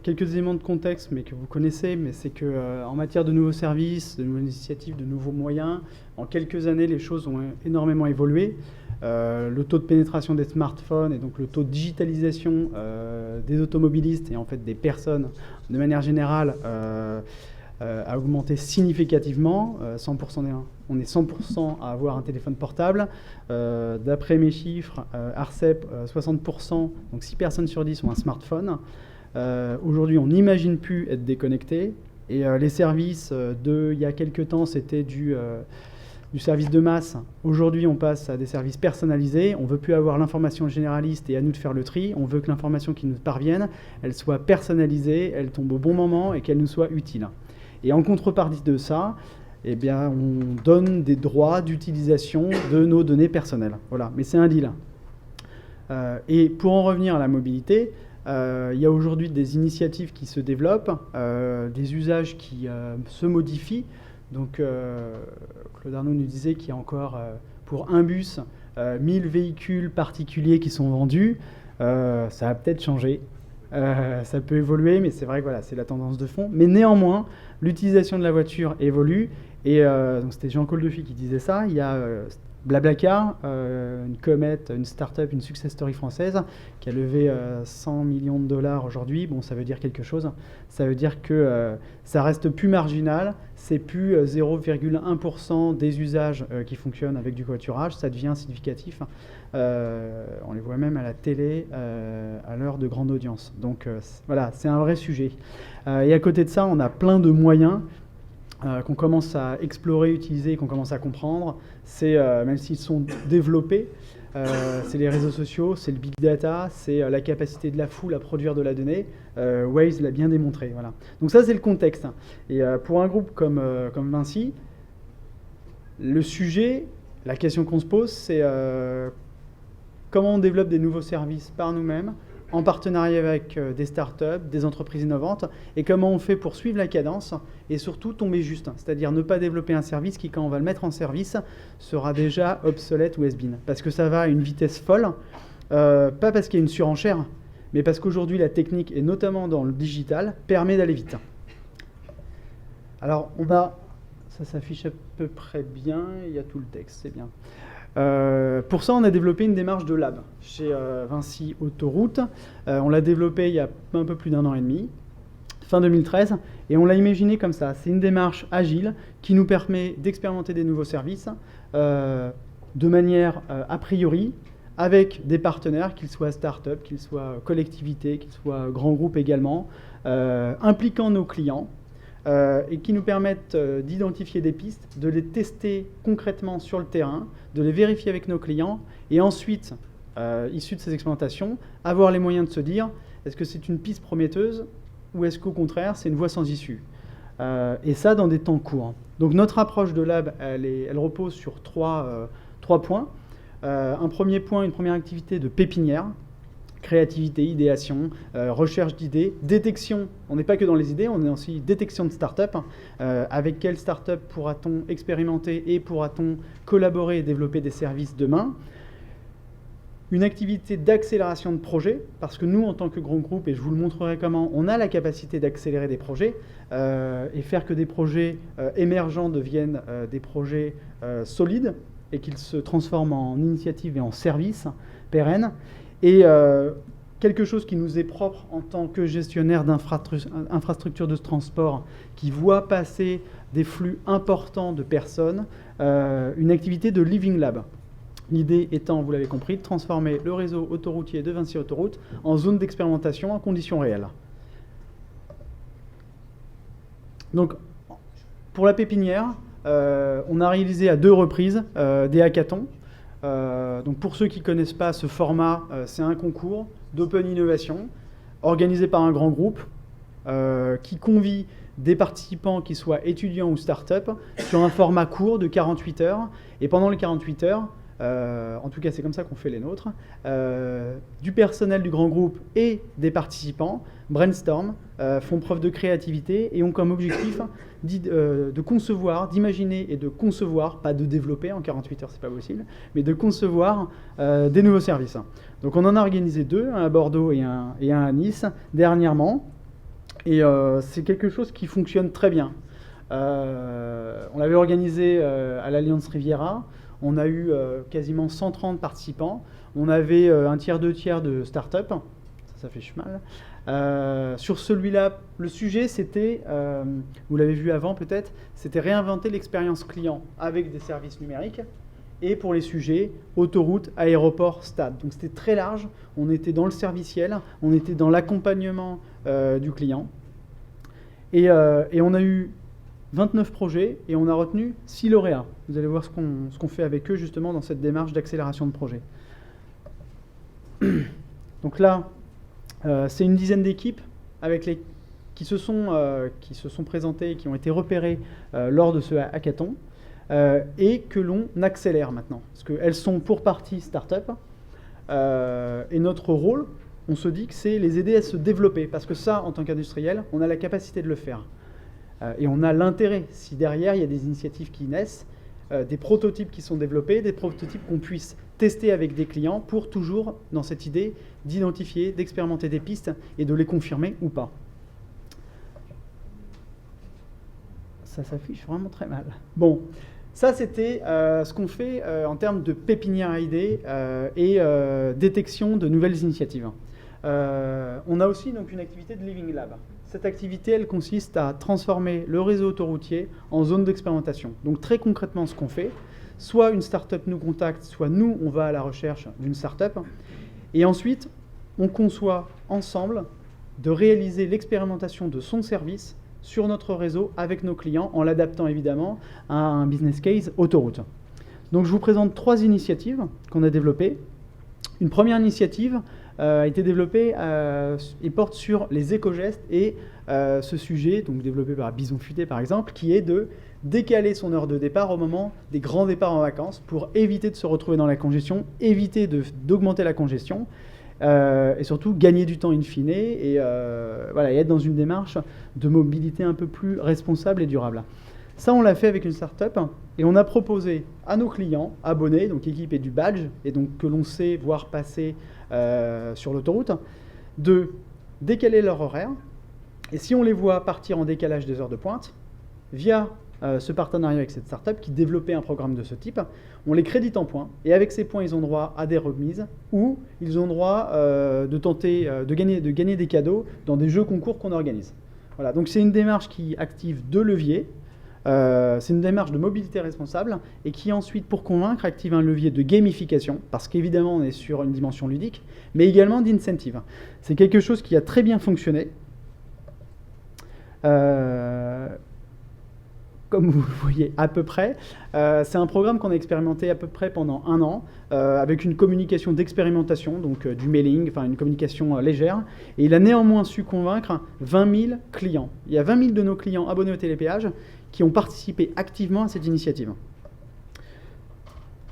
quelques éléments de contexte, mais que vous connaissez, mais c'est que en matière de nouveaux services, de nouvelles initiatives, de nouveaux moyens, en quelques années, les choses ont énormément évolué. Le taux de pénétration des smartphones et donc le taux de digitalisation des automobilistes et en fait des personnes de manière générale a augmenté significativement. 100% on est 100% à avoir un téléphone portable. D'après mes chiffres, ARCEP, 60%, donc 6 personnes sur 10 ont un smartphone. Aujourd'hui, on n'imagine plus être déconnecté. Et les services il y a quelques temps, c'était du service de masse. Aujourd'hui, on passe à des services personnalisés. On ne veut plus avoir l'information généraliste et à nous de faire le tri. On veut que l'information qui nous parvienne, elle soit personnalisée, elle tombe au bon moment et qu'elle nous soit utile. Et en contrepartie de ça, eh bien, on donne des droits d'utilisation de nos données personnelles. Voilà, mais c'est un deal. Et pour en revenir à la mobilité, il y a aujourd'hui des initiatives qui se développent, des usages qui se modifient. Donc, Claude Arnaud nous disait qu'il y a encore, pour un bus, 1000 véhicules particuliers qui sont vendus. Ça va peut-être changer. Ça peut évoluer, mais c'est vrai que voilà, c'est la tendance de fond. Mais néanmoins, l'utilisation de la voiture évolue. Et donc c'était Jean Coldefy qui disait ça. Il y a Blablacar, une comète, une start-up, une success story française qui a levé 100 millions de dollars aujourd'hui. Bon, ça veut dire quelque chose. Ça veut dire que ça reste plus marginal. C'est plus 0,1% des usages qui fonctionnent avec du covoiturage. Ça devient significatif. On les voit même à la télé à l'heure de grande audience. Donc voilà, c'est un vrai sujet. Et à côté de ça, on a plein de moyens qu'on commence à explorer, utiliser, qu'on commence à comprendre. C'est, même s'ils sont développés, c'est les réseaux sociaux, c'est le big data, c'est la capacité de la foule à produire de la donnée. Waze l'a bien démontré. Voilà. Donc ça, c'est le contexte. Et pour un groupe comme Vinci, le sujet, la question qu'on se pose, c'est comment on développe des nouveaux services par nous-mêmes, en partenariat avec des startups, des entreprises innovantes, et comment on fait pour suivre la cadence et surtout tomber juste, c'est-à-dire ne pas développer un service qui, quand on va le mettre en service, sera déjà obsolète ou has-been. Parce que ça va à une vitesse folle, pas parce qu'il y a une surenchère, mais parce qu'aujourd'hui la technique, et notamment dans le digital, permet d'aller vite. Alors ça s'affiche à peu près bien, il y a tout le texte, c'est bien. Pour ça, on a développé une démarche de lab chez Vinci Autoroute. On l'a développé il y a un peu plus d'1 an et demi, fin 2013, et on l'a imaginé comme ça. C'est une démarche agile qui nous permet d'expérimenter des nouveaux services de manière a priori, avec des partenaires, qu'ils soient start-up, qu'ils soient collectivités, qu'ils soient grands groupes également, impliquant nos clients. Et qui nous permettent d'identifier des pistes, de les tester concrètement sur le terrain, de les vérifier avec nos clients, et ensuite, issus de ces expérimentations, avoir les moyens de se dire, est-ce que c'est une piste prometteuse, ou est-ce qu'au contraire, c'est une voie sans issue. Et ça, dans des temps courts. Donc notre approche de lab, elle repose sur trois points. Un premier point, une première activité de pépinière, créativité, idéation, recherche d'idées, détection. On n'est pas que dans les idées, on est aussi détection de start-up. Avec quelle start-up pourra-t-on expérimenter et pourra-t-on collaborer et développer des services demain? Une activité d'accélération de projets, parce que nous, en tant que grand groupe, et je vous le montrerai comment, on a la capacité d'accélérer des projets et faire que des projets émergents deviennent des projets solides et qu'ils se transforment en initiatives et en services pérennes. Et quelque chose qui nous est propre en tant que gestionnaire d'infrastructures de transport qui voit passer des flux importants de personnes, une activité de Living Lab. L'idée étant, vous l'avez compris, de transformer le réseau autoroutier de Vinci Autoroute en zone d'expérimentation en conditions réelles. Donc, pour la pépinière, on a réalisé à 2 reprises des hackathons. Donc pour ceux qui ne connaissent pas ce format, c'est un concours d'open innovation organisé par un grand groupe qui convie des participants qui soient étudiants ou start-up sur un format court de 48 heures. Et pendant les 48 heures, en tout cas c'est comme ça qu'on fait les nôtres, du personnel du grand groupe et des participants brainstorm, font preuve de créativité et ont comme objectif de concevoir, d'imaginer et de concevoir, pas de développer en 48 heures, c'est pas possible, mais de concevoir des nouveaux services. Donc on en a organisé 2, un à Bordeaux et un à Nice dernièrement, et c'est quelque chose qui fonctionne très bien. On l'avait organisé à l'Alliance Riviera. On a eu quasiment 130 participants. On avait un tiers, 2 tiers de start-up. Ça fait mal. Sur celui-là, le sujet, c'était, vous l'avez vu avant peut-être, c'était réinventer l'expérience client avec des services numériques. Et pour les sujets, autoroute, aéroport, stade. Donc c'était très large. On était dans le serviciel, on était dans l'accompagnement du client. Et on a eu 29 projets et on a retenu 6 lauréats. Vous allez voir ce qu'on fait avec eux justement dans cette démarche d'accélération de projet. Donc là, c'est une dizaine d'équipes qui se sont présentées, qui ont été repérées lors de ce hackathon et que l'on accélère maintenant. Parce qu'elles sont pour partie start-up et notre rôle, on se dit que c'est les aider à se développer parce que ça, en tant qu'industriel, on a la capacité de le faire. Et on a l'intérêt, si derrière il y a des initiatives qui naissent, des prototypes qui sont développés, des prototypes qu'on puisse tester avec des clients pour toujours, dans cette idée, d'identifier, d'expérimenter des pistes et de les confirmer ou pas. Ça s'affiche vraiment très mal. Bon, ça c'était ce qu'on fait en termes de pépinière à idées et détection de nouvelles initiatives. On a aussi donc une activité de Living Lab. Cette activité, elle consiste à transformer le réseau autoroutier en zone d'expérimentation. Donc très concrètement, ce qu'on fait, soit une start-up nous contacte, soit nous, on va à la recherche d'une start-up. Et ensuite, on conçoit ensemble de réaliser l'expérimentation de son service sur notre réseau avec nos clients, en l'adaptant évidemment à un business case autoroute. Donc je vous présente 3 initiatives qu'on a développées. Une première initiative a été développée et porte sur les éco-gestes et ce sujet, donc développé par Bison Futé par exemple, qui est de décaler son heure de départ au moment des grands départs en vacances pour éviter de se retrouver dans la congestion, éviter d'augmenter la congestion et surtout gagner du temps in fine et être dans une démarche de mobilité un peu plus responsable et durable. Ça, on l'a fait avec une start-up et on a proposé à nos clients abonnés, donc équipés du badge, et donc que l'on sait voir passer sur l'autoroute, de décaler leur horaire. Et si on les voit partir en décalage des heures de pointe, via ce partenariat avec cette start-up qui développait un programme de ce type, on les crédite en points. Et avec ces points, ils ont droit à des remises ou ils ont droit de gagner des cadeaux dans des jeux concours qu'on organise. Voilà, donc c'est une démarche qui active 2 leviers. C'est une démarche de mobilité responsable et qui ensuite, pour convaincre, active un levier de gamification, parce qu'évidemment on est sur une dimension ludique, mais également d'incentive. C'est quelque chose qui a très bien fonctionné. Comme vous le voyez à peu près, c'est un programme qu'on a expérimenté à peu près pendant 1 an, avec une communication d'expérimentation, donc du mailing, enfin une communication légère, et il a néanmoins su convaincre 20 000 clients. Il y a 20 000 de nos clients abonnés au télépéage qui ont participé activement à cette initiative.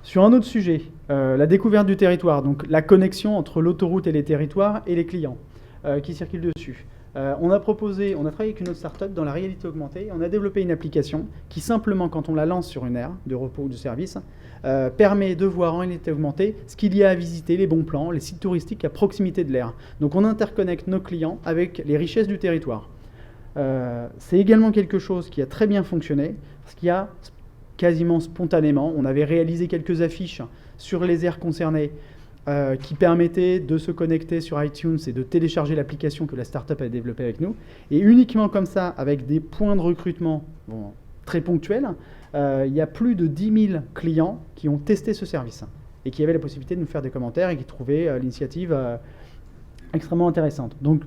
Sur un autre sujet, la découverte du territoire, donc la connexion entre l'autoroute et les territoires et les clients qui circulent dessus. On a travaillé avec une autre start-up dans la réalité augmentée, et on a développé une application qui simplement, quand on la lance sur une aire de repos ou de service, permet de voir en réalité augmentée ce qu'il y a à visiter, les bons plans, les sites touristiques à proximité de l'aire. Donc on interconnecte nos clients avec les richesses du territoire. C'est également quelque chose qui a très bien fonctionné, parce qu'il y a quasiment spontanément, on avait réalisé quelques affiches sur les aires concernées qui permettaient de se connecter sur iTunes et de télécharger l'application que la startup a développée avec nous. Et uniquement comme ça, avec des points de recrutement très ponctuels, il y a plus de 10 000 clients qui ont testé ce service et qui avaient la possibilité de nous faire des commentaires et qui trouvaient l'initiative extrêmement intéressante. Donc,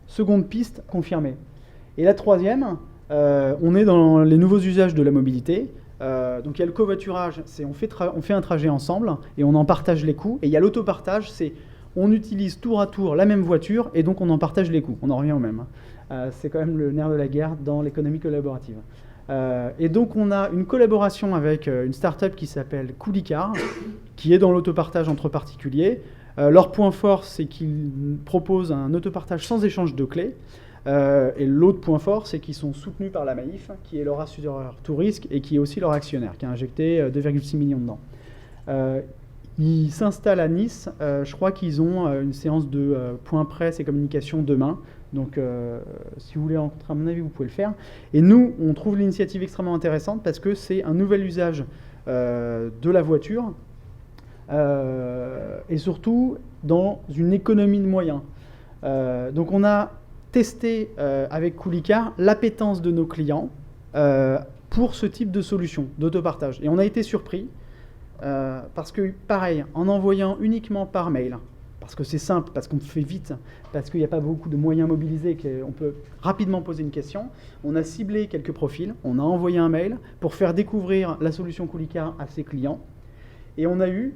seconde piste confirmée. Et la troisième, on est dans les nouveaux usages de la mobilité. Donc il y a le covoiturage, c'est on fait un trajet ensemble et on en partage les coûts. Et il y a l'autopartage, c'est on utilise tour à tour la même voiture et donc on en partage les coûts. On en revient au même. C'est quand même le nerf de la guerre dans l'économie collaborative. Et donc on a une collaboration avec une start-up qui s'appelle Coolicar, qui est dans l'autopartage entre particuliers. Leur point fort, c'est qu'ils proposent un autopartage sans échange de clés. Et l'autre point fort, c'est qu'ils sont soutenus par la Maïf, qui est leur assureur tout risque et qui est aussi leur actionnaire, qui a injecté 2,6 millions dedans. Ils s'installent à Nice. Je crois qu'ils ont une séance de points presse et communication demain. Donc, si vous voulez rencontrer, à mon avis, vous pouvez le faire. Et nous, on trouve l'initiative extrêmement intéressante parce que c'est un nouvel usage de la voiture et surtout dans une économie de moyens. Donc, on a testé avec Coolicar l'appétence de nos clients pour ce type de solution d'autopartage. Et on a été surpris parce que, pareil, en envoyant uniquement par mail, parce que c'est simple, parce qu'on fait vite, parce qu'il n'y a pas beaucoup de moyens mobilisés, qu'on peut rapidement poser une question, on a ciblé quelques profils, on a envoyé un mail pour faire découvrir la solution Coolicar à ses clients. Et on a eu,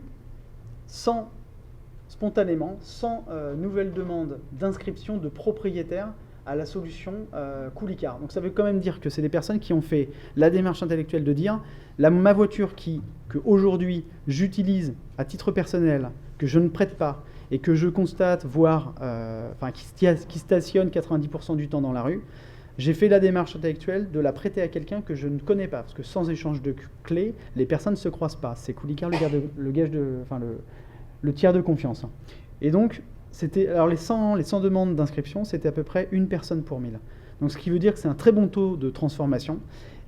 spontanément, 100 nouvelles demandes d'inscription de propriétaires à la solution Coolicar. Donc ça veut quand même dire que c'est des personnes qui ont fait la démarche intellectuelle de dire ma voiture que aujourd'hui j'utilise à titre personnel, que je ne prête pas et que je constate, voire qui stationne 90% du temps dans la rue, j'ai fait la démarche intellectuelle de la prêter à quelqu'un que je ne connais pas, parce que sans échange de clés, les personnes ne se croisent pas. C'est Coolicar le tiers de confiance. Et donc, alors les 100 demandes d'inscription, c'était à peu près une personne pour 1000. Donc ce qui veut dire que c'est un très bon taux de transformation,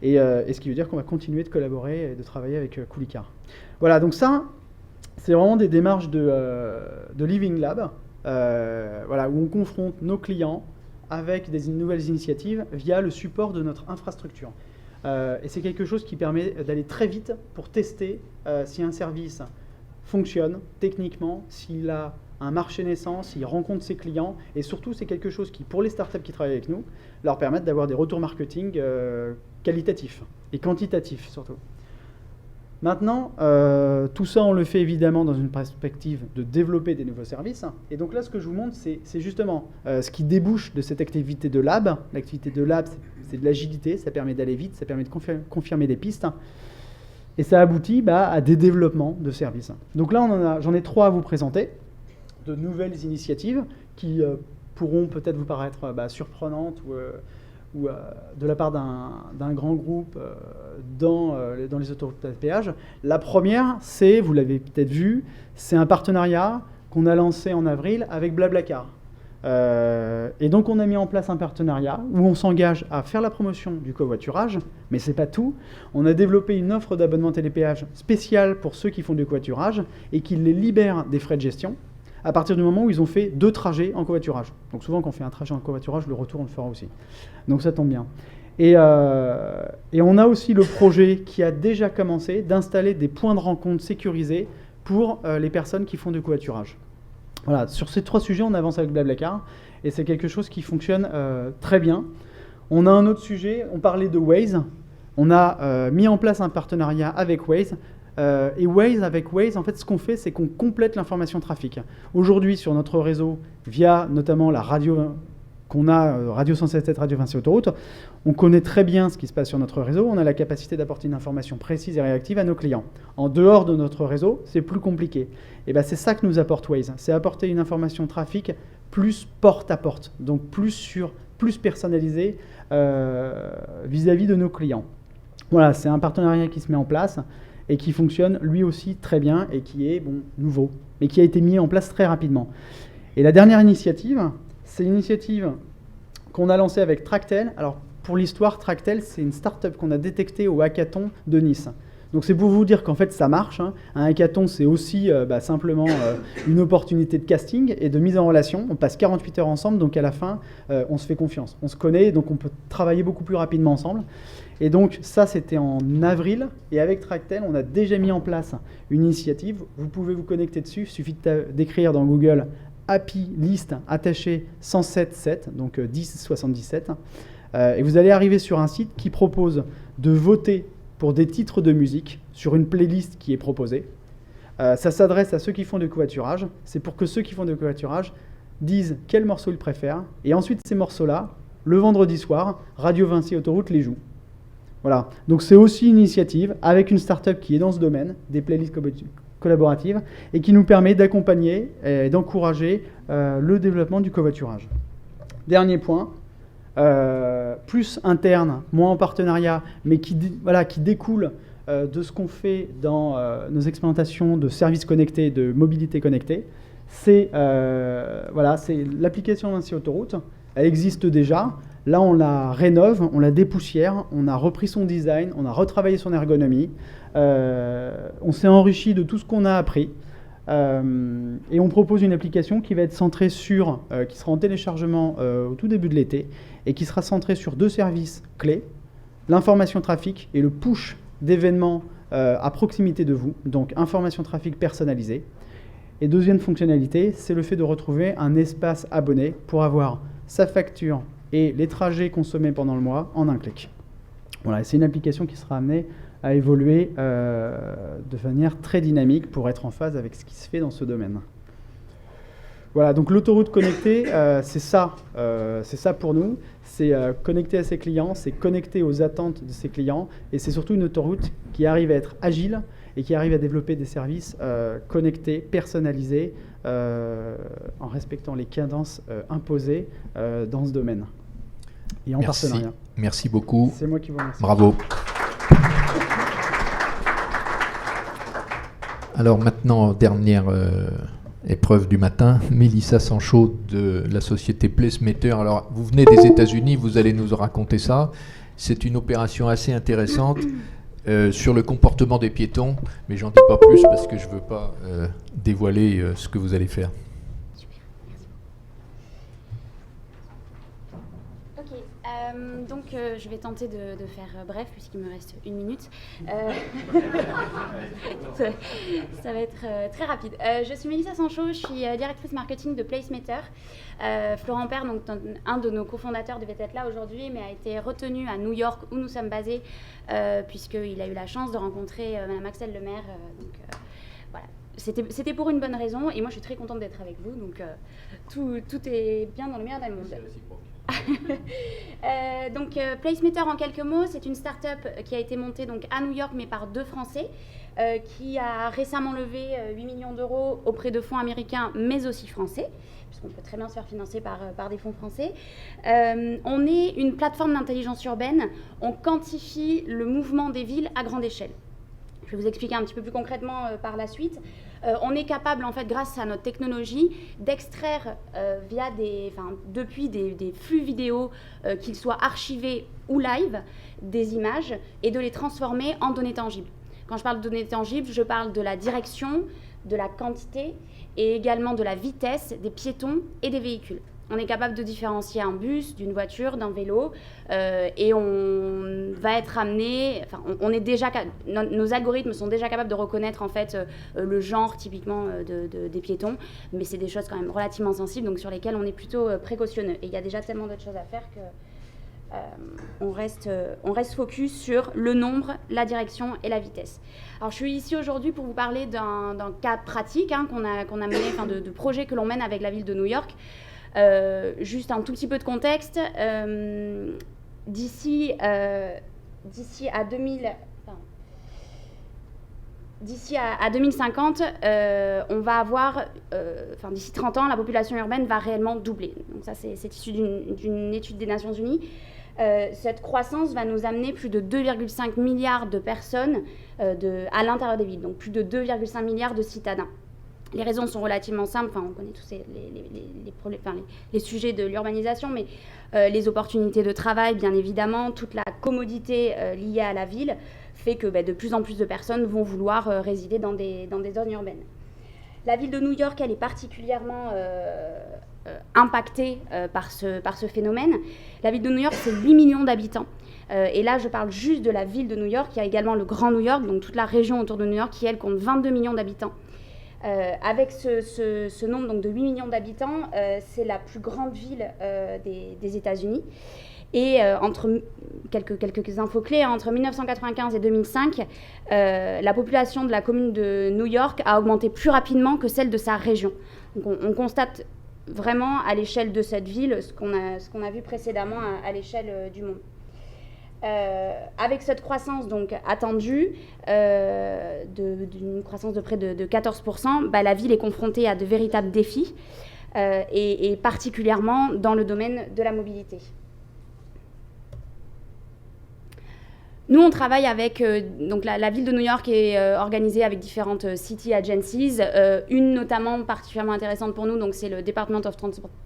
et ce qui veut dire qu'on va continuer de collaborer et de travailler avec Coolicar. Voilà, donc ça, c'est vraiment des démarches de Living Lab, où on confronte nos clients avec des nouvelles initiatives via le support de notre infrastructure. Et c'est quelque chose qui permet d'aller très vite pour tester si un service fonctionne techniquement, s'il a un marché naissant, s'il rencontre ses clients, et surtout c'est quelque chose qui, pour les startups qui travaillent avec nous, leur permettent d'avoir des retours marketing qualitatifs et quantitatifs surtout. Maintenant, tout ça on le fait évidemment dans une perspective de développer des nouveaux services, et donc là ce que je vous montre c'est justement ce qui débouche de cette activité de lab. L'activité de lab c'est de l'agilité, ça permet d'aller vite, ça permet de confirmer des pistes, et ça aboutit à des développements de services. Donc là j'en ai 3 à vous présenter, de nouvelles initiatives qui pourront peut-être vous paraître surprenantes ou de la part d'un grand groupe dans les autoroutes à péage. La première, c'est, vous l'avez peut-être vu, c'est un partenariat qu'on a lancé en avril avec Blablacar. Et donc on a mis en place un partenariat où on s'engage à faire la promotion du covoiturage, mais c'est pas tout. On a développé une offre d'abonnement télépéage spéciale pour ceux qui font du covoiturage et qui les libère des frais de gestion à partir du moment où ils ont fait 2 trajets en covoiturage. Donc souvent quand on fait un trajet en covoiturage, le retour on le fera aussi. Donc ça tombe bien. Et on a aussi le projet qui a déjà commencé d'installer des points de rencontre sécurisés pour les personnes qui font du covoiturage. Voilà, sur ces 3 sujets, on avance avec Blablacar et c'est quelque chose qui fonctionne très bien. On a un autre sujet, on parlait de Waze. On a mis en place un partenariat avec Waze. Et avec Waze, en fait, ce qu'on fait, c'est qu'on complète l'information trafic. Aujourd'hui, sur notre réseau, via notamment la radio qu'on a, Radio 107.7, Radio Vinci Autoroute, on connaît très bien ce qui se passe sur notre réseau. On a la capacité d'apporter une information précise et réactive à nos clients. En dehors de notre réseau, c'est plus compliqué. Et c'est ça que nous apporte Waze. C'est apporter une information trafic plus porte à porte, donc plus personnalisée vis-à-vis de nos clients. Voilà, c'est un partenariat qui se met en place et qui fonctionne lui aussi très bien et qui est nouveau, mais qui a été mis en place très rapidement. Et la dernière initiative, c'est l'initiative qu'on a lancée avec Tractel. Alors pour l'histoire, Tractel, c'est une start-up qu'on a détectée au hackathon de Nice. Donc c'est pour vous dire qu'en fait ça marche. Un hackathon, c'est aussi simplement une opportunité de casting et de mise en relation. On passe 48 heures ensemble, donc à la fin, on se fait confiance. On se connaît, donc on peut travailler beaucoup plus rapidement ensemble. Et donc ça, c'était en avril. Et avec Tractel, on a déjà mis en place une initiative. Vous pouvez vous connecter dessus. Il suffit d'écrire dans Google Happy List attaché 107.7, donc 1077. Et vous allez arriver sur un site qui propose de voter pour des titres de musique sur une playlist qui est proposée. Ça s'adresse à ceux qui font du covoiturage. C'est pour que ceux qui font du covoiturage disent quel morceau ils préfèrent. Et ensuite, ces morceaux-là, le vendredi soir, Radio Vinci Autoroute les joue. Voilà. Donc c'est aussi une initiative avec une start-up qui est dans ce domaine, des playlists collaboratives, et qui nous permet d'accompagner et d'encourager le développement du covoiturage. Dernier point, plus interne, moins en partenariat, mais qui découle de ce qu'on fait dans nos expérimentations de services connectés, de mobilité connectée, c'est l'application Vinci Autoroute. Elle existe déjà. Là, on la rénove, on la dépoussière, on a repris son design, on a retravaillé son ergonomie, on s'est enrichi de tout ce qu'on a appris. Et on propose une application qui va être centrée sur, qui sera en téléchargement au tout début de l'été, et qui sera centrée sur 2 services clés, l'information trafic et le push d'événements à proximité de vous, donc information trafic personnalisée. Et deuxième fonctionnalité, c'est le fait de retrouver un espace abonné pour avoir sa facture et les trajets consommés pendant le mois en un clic. Voilà, c'est une application qui sera amenée à évoluer de manière très dynamique pour être en phase avec ce qui se fait dans ce domaine. Voilà, donc l'autoroute connectée, c'est ça pour nous. C'est connecter à ses clients, c'est connecter aux attentes de ses clients, et c'est surtout une autoroute qui arrive à être agile et qui arrive à développer des services connectés, personnalisés, en respectant les cadences imposées dans ce domaine. Et en partenariat.
Merci beaucoup.
C'est moi qui vous remercie.
Bravo. Alors maintenant, dernière épreuve du matin, Mélissa Sancho de la société Placemater. Alors vous venez des États-Unis, vous allez nous raconter ça. C'est une opération assez intéressante sur le comportement des piétons, mais j'en dis pas plus parce que je veux pas dévoiler ce que vous allez faire.
Donc je vais tenter de faire bref puisqu'il me reste 1 minute. Ça va être très rapide. Je suis Mélissa Sancho, je suis directrice marketing de Placemater. Florent Père, donc un de nos cofondateurs, devait être là aujourd'hui, mais a été retenu à New York où nous sommes basés puisqu'il a eu la chance de rencontrer Madame Axelle Lemaire. Voilà. C'était pour une bonne raison et moi je suis très contente d'être avec vous. Donc tout est bien dans le meilleur des mondes. Donc Placemater en quelques mots, c'est une start-up qui a été montée donc à New York mais par 2 Français qui a récemment levé 8 millions d'euros auprès de fonds américains mais aussi français, puisqu'on peut très bien se faire financer par des fonds français. On est une plateforme d'intelligence urbaine, on quantifie le mouvement des villes à grande échelle. Je vais vous expliquer un petit peu plus concrètement par la suite. On est capable, en fait, grâce à notre technologie, d'extraire depuis des flux vidéo, qu'ils soient archivés ou live, des images et de les transformer en données tangibles. Quand je parle de données tangibles, je parle de la direction, de la quantité et également de la vitesse des piétons et des véhicules. On est capable de différencier un bus d'une voiture, d'un vélo, et on va être amené. Enfin, nos algorithmes sont déjà capables de reconnaître en fait le genre typiquement des piétons, mais c'est des choses quand même relativement sensibles, donc sur lesquelles on est plutôt précautionneux. Et il y a déjà tellement d'autres choses à faire que on reste focus sur le nombre, la direction et la vitesse. Alors, je suis ici aujourd'hui pour vous parler d'un cas pratique qu'on a mené, de projet que l'on mène avec la ville de New York. Juste un tout petit peu de contexte, d'ici à 2050, on va avoir, d'ici 30 ans, la population urbaine va réellement doubler. Donc ça, c'est issu d'une étude des Nations Unies. Cette croissance va nous amener plus de 2,5 milliards de personnes à l'intérieur des villes, donc plus de 2,5 milliards de citadins. Les raisons sont relativement simples, on connaît tous les sujets de l'urbanisation, mais les opportunités de travail, bien évidemment, toute la commodité liée à la ville fait que de plus en plus de personnes vont vouloir résider dans des zones urbaines. La ville de New York, elle est particulièrement impactée par ce phénomène. La ville de New York, c'est 8 millions d'habitants. Et là, je parle juste de la ville de New York. Il y a également le Grand New York, donc toute la région autour de New York, qui, elle, compte 22 millions d'habitants. Avec ce nombre donc, de 8 millions d'habitants, c'est la plus grande ville des États-Unis. Et entre quelques infos clés, entre 1995 et 2005, la population de la commune de New York a augmenté plus rapidement que celle de sa région. Donc on constate vraiment à l'échelle de cette ville ce qu'on a vu précédemment à l'échelle du monde. Avec cette croissance donc attendue, d'une croissance de près de 14%, la ville est confrontée à de véritables défis, et particulièrement dans le domaine de la mobilité. Nous, on travaille avec, donc la ville de New York est organisée avec différentes city agencies, une notamment particulièrement intéressante pour nous, donc c'est le Department of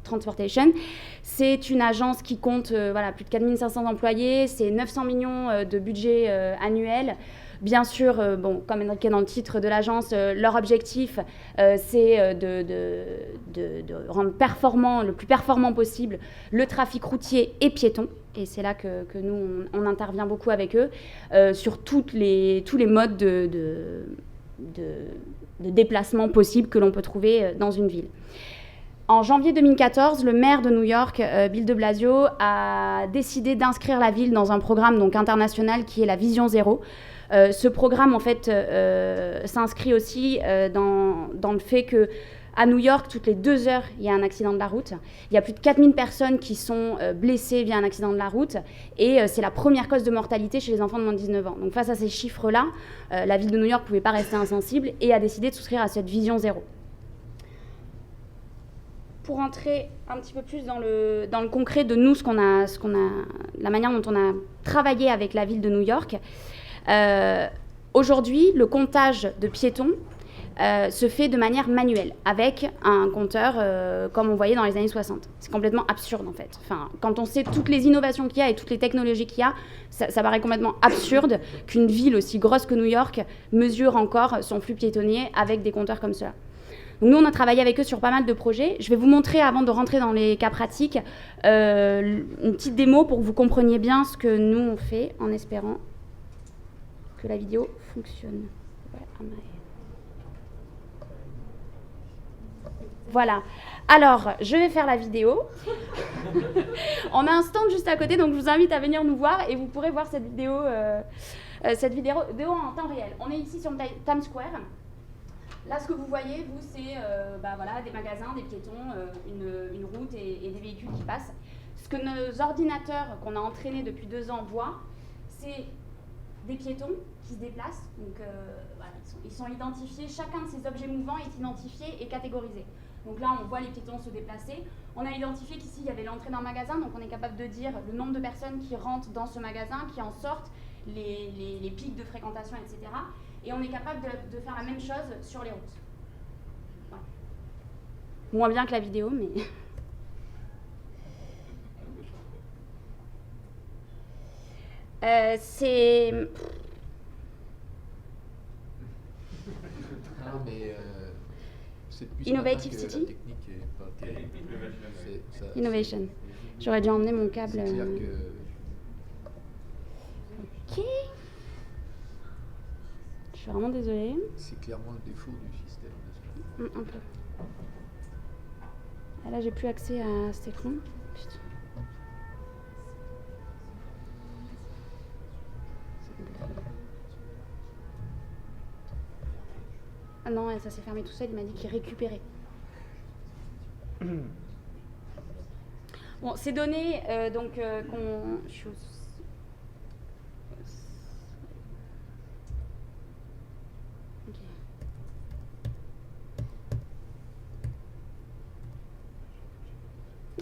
Transportation. C'est une agence qui compte plus de 4500 employés, c'est 900 millions de budget annuel. Bien sûr, comme indiqué dans le titre de l'agence, leur objectif, c'est de rendre le plus performant possible le trafic routier et piéton. Et c'est là que nous, on intervient beaucoup avec eux sur tous les modes de déplacement possibles que l'on peut trouver dans une ville. En janvier 2014, le maire de New York, Bill de Blasio, a décidé d'inscrire la ville dans un programme donc, international qui est la Vision Zéro. Ce programme, en fait, s'inscrit aussi dans le fait que à New York, toutes les 2 heures, il y a un accident de la route. Il y a plus de 4000 personnes qui sont blessées via un accident de la route. Et c'est la première cause de mortalité chez les enfants de moins de 19 ans. Donc face à ces chiffres-là, la ville de New York ne pouvait pas rester insensible et a décidé de souscrire à cette vision zéro. Pour entrer un petit peu plus dans le concret de nous, la manière dont on a travaillé avec la ville de New York, aujourd'hui, le comptage de piétons se fait de manière manuelle, avec un compteur comme on voyait dans les années 60. C'est complètement absurde en fait. Enfin, quand on sait toutes les innovations qu'il y a et toutes les technologies qu'il y a, ça paraît complètement absurde qu'une ville aussi grosse que New York mesure encore son flux piétonnier avec des compteurs comme cela. Donc nous, on a travaillé avec eux sur pas mal de projets. Je vais vous montrer, avant de rentrer dans les cas pratiques, une petite démo pour que vous compreniez bien ce que nous on fait, en espérant que la vidéo fonctionne. Voilà. Alors, je vais faire la vidéo. On a un stand juste à côté, donc je vous invite à venir nous voir et vous pourrez voir cette vidéo en temps réel. On est ici sur Times Square. Là, ce que vous voyez, vous, c'est des magasins, des piétons, une route et des véhicules qui passent. Ce que nos ordinateurs qu'on a entraînés depuis 2 ans voient, c'est des piétons qui se déplacent. Donc, ils sont identifiés. Chacun de ces objets mouvants est identifié et catégorisé. Donc là, on voit les piétons se déplacer. On a identifié qu'ici, il y avait l'entrée d'un magasin, donc on est capable de dire le nombre de personnes qui rentrent dans ce magasin, qui en sortent, les pics de fréquentation, etc. Et on est capable de faire la même chose sur les routes. Voilà. Moins bien que la vidéo, mais... c'est...
Non, mais c'est plus
Innovative
que
City.
la technique est pas terrible.
Innovation. J'aurais dû emmener mon câble.
C'est clair que...
Ok. Je suis vraiment désolée.
C'est clairement le défaut du système.
Un peu. Ah, là, j'ai plus accès à cet écran. Putain. Ah non, ça s'est fermé tout seul, il m'a dit qu'il récupérait. Bon, ces données, qu'on...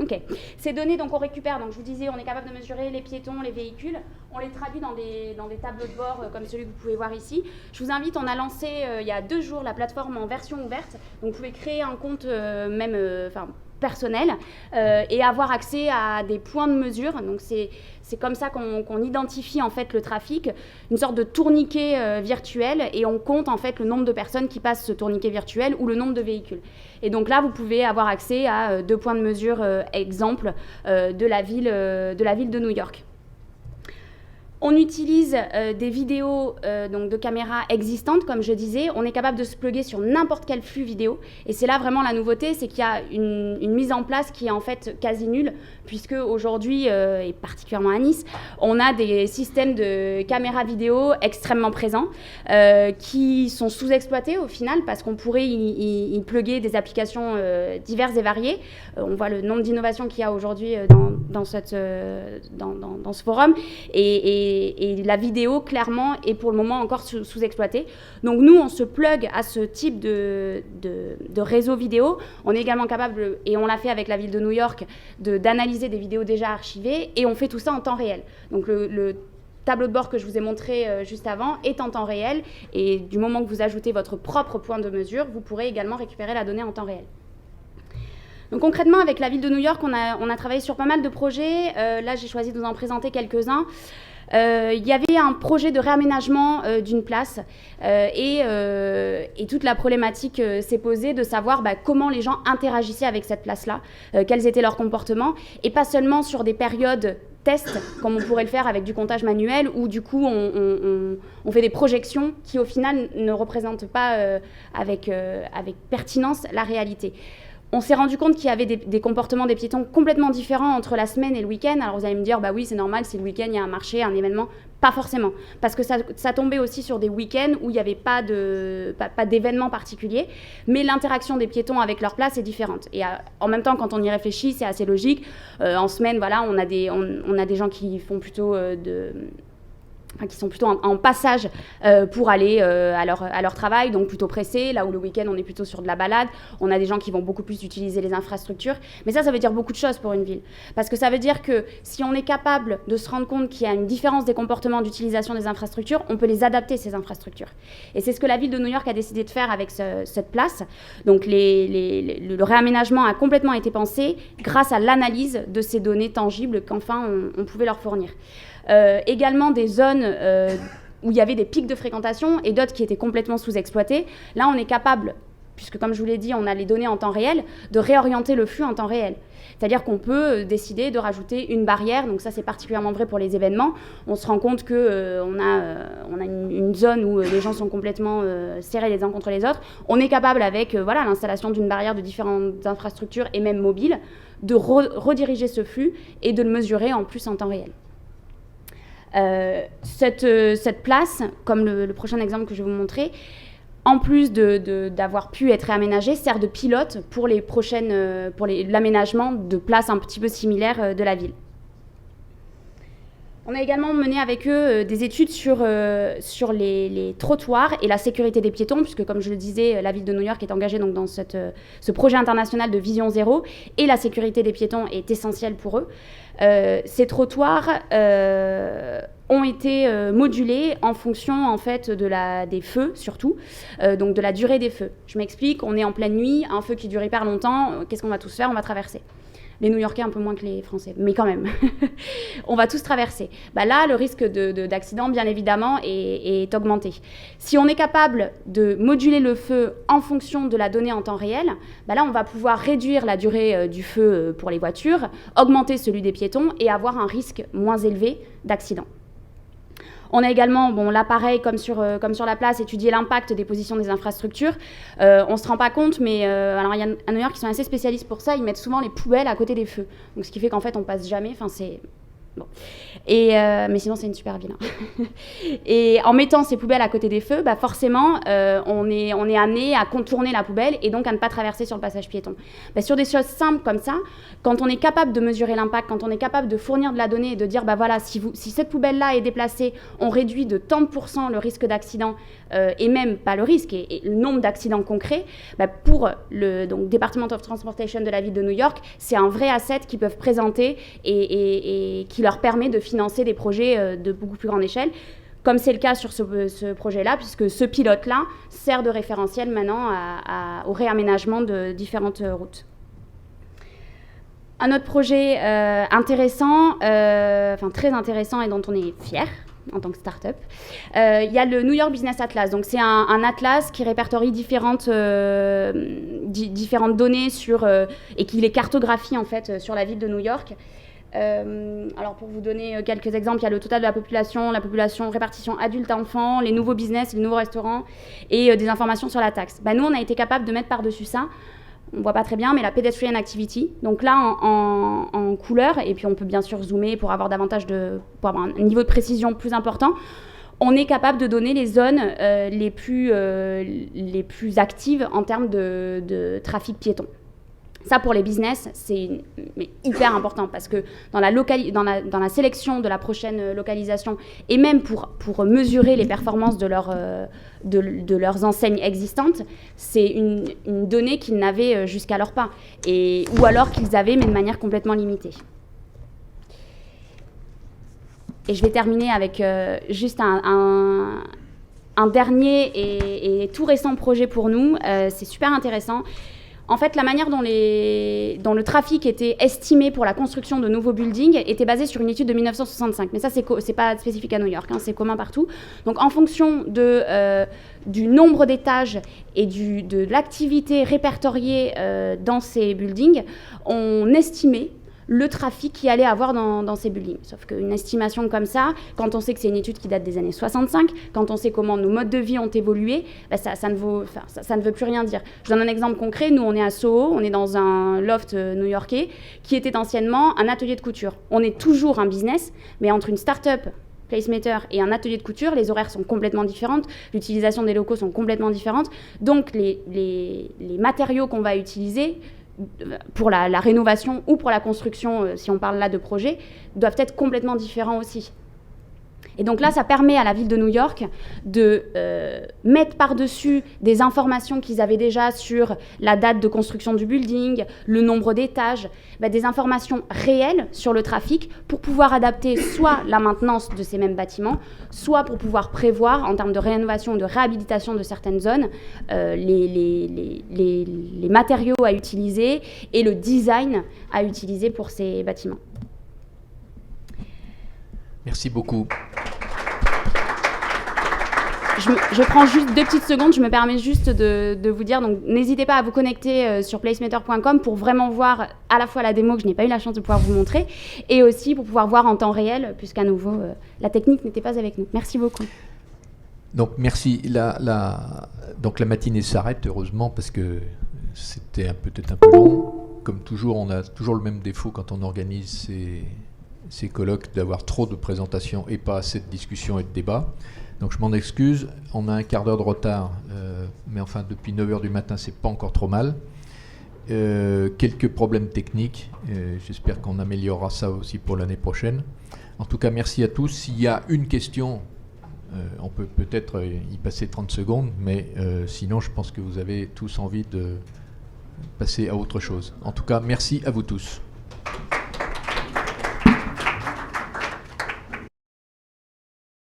Ok. Ces données, donc, on récupère, donc je vous disais, on est capable de mesurer les piétons, les véhicules, on les traduit dans des tableaux de bord comme celui que vous pouvez voir ici. Je vous invite, on a lancé il y a 2 jours la plateforme en version ouverte, donc vous pouvez créer un compte personnel et avoir accès à des points de mesure. Donc c'est comme ça qu'on identifie en fait le trafic, une sorte de tourniquet virtuel, et on compte en fait le nombre de personnes qui passent ce tourniquet virtuel ou le nombre de véhicules. Et donc là, vous pouvez avoir accès à 2 points de mesure exemples de la ville de New York. On utilise des vidéos donc de caméras existantes, comme je disais. On est capable de se plugger sur n'importe quel flux vidéo. Et c'est là vraiment la nouveauté, c'est qu'il y a une mise en place qui est en fait quasi nulle, puisque aujourd'hui, et particulièrement à Nice, on a des systèmes de caméras vidéo extrêmement présents, qui sont sous-exploités au final, parce qu'on pourrait y plugger des applications diverses et variées. On voit le nombre d'innovations qu'il y a aujourd'hui dans ce forum. Et la vidéo, clairement, est pour le moment encore sous-exploitée. Donc nous, on se plug à ce type de réseau vidéo. On est également capable, et on l'a fait avec la ville de New York, d'analyser des vidéos déjà archivées, et on fait tout ça en temps réel. Donc le tableau de bord que je vous ai montré juste avant est en temps réel, et du moment que vous ajoutez votre propre point de mesure, vous pourrez également récupérer la donnée en temps réel. Donc concrètement, avec la ville de New York, on a travaillé sur pas mal de projets. Là, j'ai choisi de vous en présenter quelques-uns. Il y avait un projet de réaménagement d'une place et toute la problématique s'est posée de savoir comment les gens interagissaient avec cette place-là, quels étaient leurs comportements, et pas seulement sur des périodes tests, comme on pourrait le faire avec du comptage manuel, où du coup on fait des projections qui au final ne représentent pas avec pertinence la réalité. On s'est rendu compte qu'il y avait des comportements des piétons complètement différents entre la semaine et le week-end. Alors vous allez me dire, bah oui, c'est normal, si le week-end, il y a un marché, un événement. Pas forcément, parce que ça tombait aussi sur des week-ends où il n'y avait pas d'événement particulier, mais l'interaction des piétons avec leur place est différente. Et en même temps, quand on y réfléchit, c'est assez logique. En semaine, voilà, on a des gens qui font plutôt qui sont plutôt en passage pour aller à leur travail, donc plutôt pressés, là où le week-end on est plutôt sur de la balade. On a des gens qui vont beaucoup plus utiliser les infrastructures, mais ça veut dire beaucoup de choses pour une ville, parce que ça veut dire que si on est capable de se rendre compte qu'il y a une différence des comportements d'utilisation des infrastructures, on peut les adapter, ces infrastructures. Et c'est ce que la ville de New York a décidé de faire avec cette place. Donc le réaménagement a complètement été pensé grâce à l'analyse de ces données tangibles qu'enfin on pouvait leur fournir. Également des zones où il y avait des pics de fréquentation et d'autres qui étaient complètement sous-exploités. Là, on est capable, puisque comme je vous l'ai dit, on a les données en temps réel, de réorienter le flux en temps réel. C'est-à-dire qu'on peut décider de rajouter une barrière, donc ça c'est particulièrement vrai pour les événements. On se rend compte qu'on a une zone où les gens sont complètement serrés les uns contre les autres. On est capable avec l'installation d'une barrière de différentes infrastructures et même mobiles, de rediriger ce flux et de le mesurer en plus en temps réel. Cette place, comme le prochain exemple que je vais vous montrer, en plus d'avoir pu être réaménagée, sert de pilote pour l'aménagement de places un petit peu similaires de la ville. On a également mené avec eux des études sur les trottoirs et la sécurité des piétons, puisque comme je le disais, la ville de New York est engagée donc, dans ce projet international de Vision Zéro, et la sécurité des piétons est essentielle pour eux. Ces trottoirs ont été modulés en fonction en fait des feux surtout, donc de la durée des feux. Je m'explique, on est en pleine nuit, un feu qui dure hyper longtemps, qu'est-ce qu'on va tous faire? On va traverser. Les New-Yorkais un peu moins que les Français, mais quand même. On va tous traverser. Là, le risque d'accident, bien évidemment, est augmenté. Si on est capable de moduler le feu en fonction de la donnée en temps réel, là, on va pouvoir réduire la durée du feu pour les voitures, augmenter celui des piétons et avoir un risque moins élevé d'accident. On a également, là pareil, comme sur la place, étudié l'impact des positions des infrastructures. On ne se rend pas compte, mais alors il y a à New York qui sont assez spécialistes pour ça, ils mettent souvent les poubelles à côté des feux. Donc ce qui fait qu'en fait on passe jamais, c'est... Bon. Mais sinon c'est une super ville. Et en mettant ces poubelles à côté des feux, forcément on est amené à contourner la poubelle et donc à ne pas traverser sur le passage piéton. Sur des choses simples comme ça, quand on est capable de mesurer l'impact, quand on est capable de fournir de la donnée et de dire si cette poubelle-là est déplacée, on réduit de tant de % le risque d'accident et même pas le risque et le nombre d'accidents concrets, pour le Department of Transportation de la ville de New York, c'est un vrai asset qu'ils peuvent présenter et qui leur permet de financer des projets de beaucoup plus grande échelle, comme c'est le cas sur ce projet-là, puisque ce pilote-là sert de référentiel maintenant au réaménagement de différentes routes. Un autre projet intéressant, très intéressant et dont on est fier en tant que start-up, il y a le New York Business Atlas. Donc c'est un atlas qui répertorie différentes données et qui les cartographie en fait sur la ville de New York. Alors pour vous donner quelques exemples, il y a le total de la population répartition adulte-enfant, les nouveaux business, les nouveaux restaurants et des informations sur la taxe. Nous, on a été capable de mettre par-dessus ça, on ne voit pas très bien, mais la pedestrian activity. Donc là, en couleur, et puis on peut bien sûr zoomer pour avoir pour avoir un niveau de précision plus important. On est capable de donner les zones les plus actives en termes de trafic piéton. Ça, pour les business, c'est hyper important parce que dans la sélection de la prochaine localisation et même pour mesurer les performances de leurs enseignes existantes, c'est une donnée qu'ils n'avaient jusqu'alors pas, ou alors qu'ils avaient, mais de manière complètement limitée. Et je vais terminer avec juste un dernier et tout récent projet pour nous. C'est super intéressant. En fait, la manière dont le trafic était estimé pour la construction de nouveaux buildings était basée sur une étude de 1965. Mais ça, c'est pas spécifique à New York, c'est commun partout. Donc, en fonction du nombre d'étages et de l'activité répertoriée dans ces buildings, on estimait le trafic qu'il allait avoir dans ces buildings. Sauf qu'une estimation comme ça, quand on sait que c'est une étude qui date des années 65, quand on sait comment nos modes de vie ont évolué, ça ne veut plus rien dire. Je donne un exemple concret. Nous, on est à Soho, on est dans un loft new-yorkais qui était anciennement un atelier de couture. On est toujours un business, mais entre une start-up placemaker et un atelier de couture, les horaires sont complètement différentes, l'utilisation des locaux sont complètement différentes. Donc, les matériaux qu'on va utiliser pour la rénovation ou pour la construction, si on parle là de projet, doivent être complètement différents aussi. Et donc là, ça permet à la ville de New York de mettre par-dessus des informations qu'ils avaient déjà sur la date de construction du building, le nombre d'étages, des informations réelles sur le trafic pour pouvoir adapter soit la maintenance de ces mêmes bâtiments, soit pour pouvoir prévoir, en termes de rénovation ou de réhabilitation de certaines zones, les matériaux à utiliser et le design à utiliser pour ces bâtiments.
Merci beaucoup.
Je prends juste 2 petites secondes, je me permets juste de vous dire, donc n'hésitez pas à vous connecter sur placemater.com pour vraiment voir à la fois la démo que je n'ai pas eu la chance de pouvoir vous montrer et aussi pour pouvoir voir en temps réel, puisqu'à nouveau, la technique n'était pas avec nous. Merci beaucoup.
Donc merci. Donc la matinée s'arrête, heureusement, parce que c'était peut-être un peu long. Comme toujours, on a toujours le même défaut quand on organise ces colloques, d'avoir trop de présentations et pas assez de discussions et de débats. Donc je m'en excuse, on a un quart d'heure de retard, mais enfin depuis 9h du matin, c'est pas encore trop mal. Quelques problèmes techniques, j'espère qu'on améliorera ça aussi pour l'année prochaine. En tout cas, merci à tous. S'il y a une question, on peut peut-être y passer 30 secondes, mais sinon je pense que vous avez tous envie de passer à autre chose. En tout cas, merci à vous tous.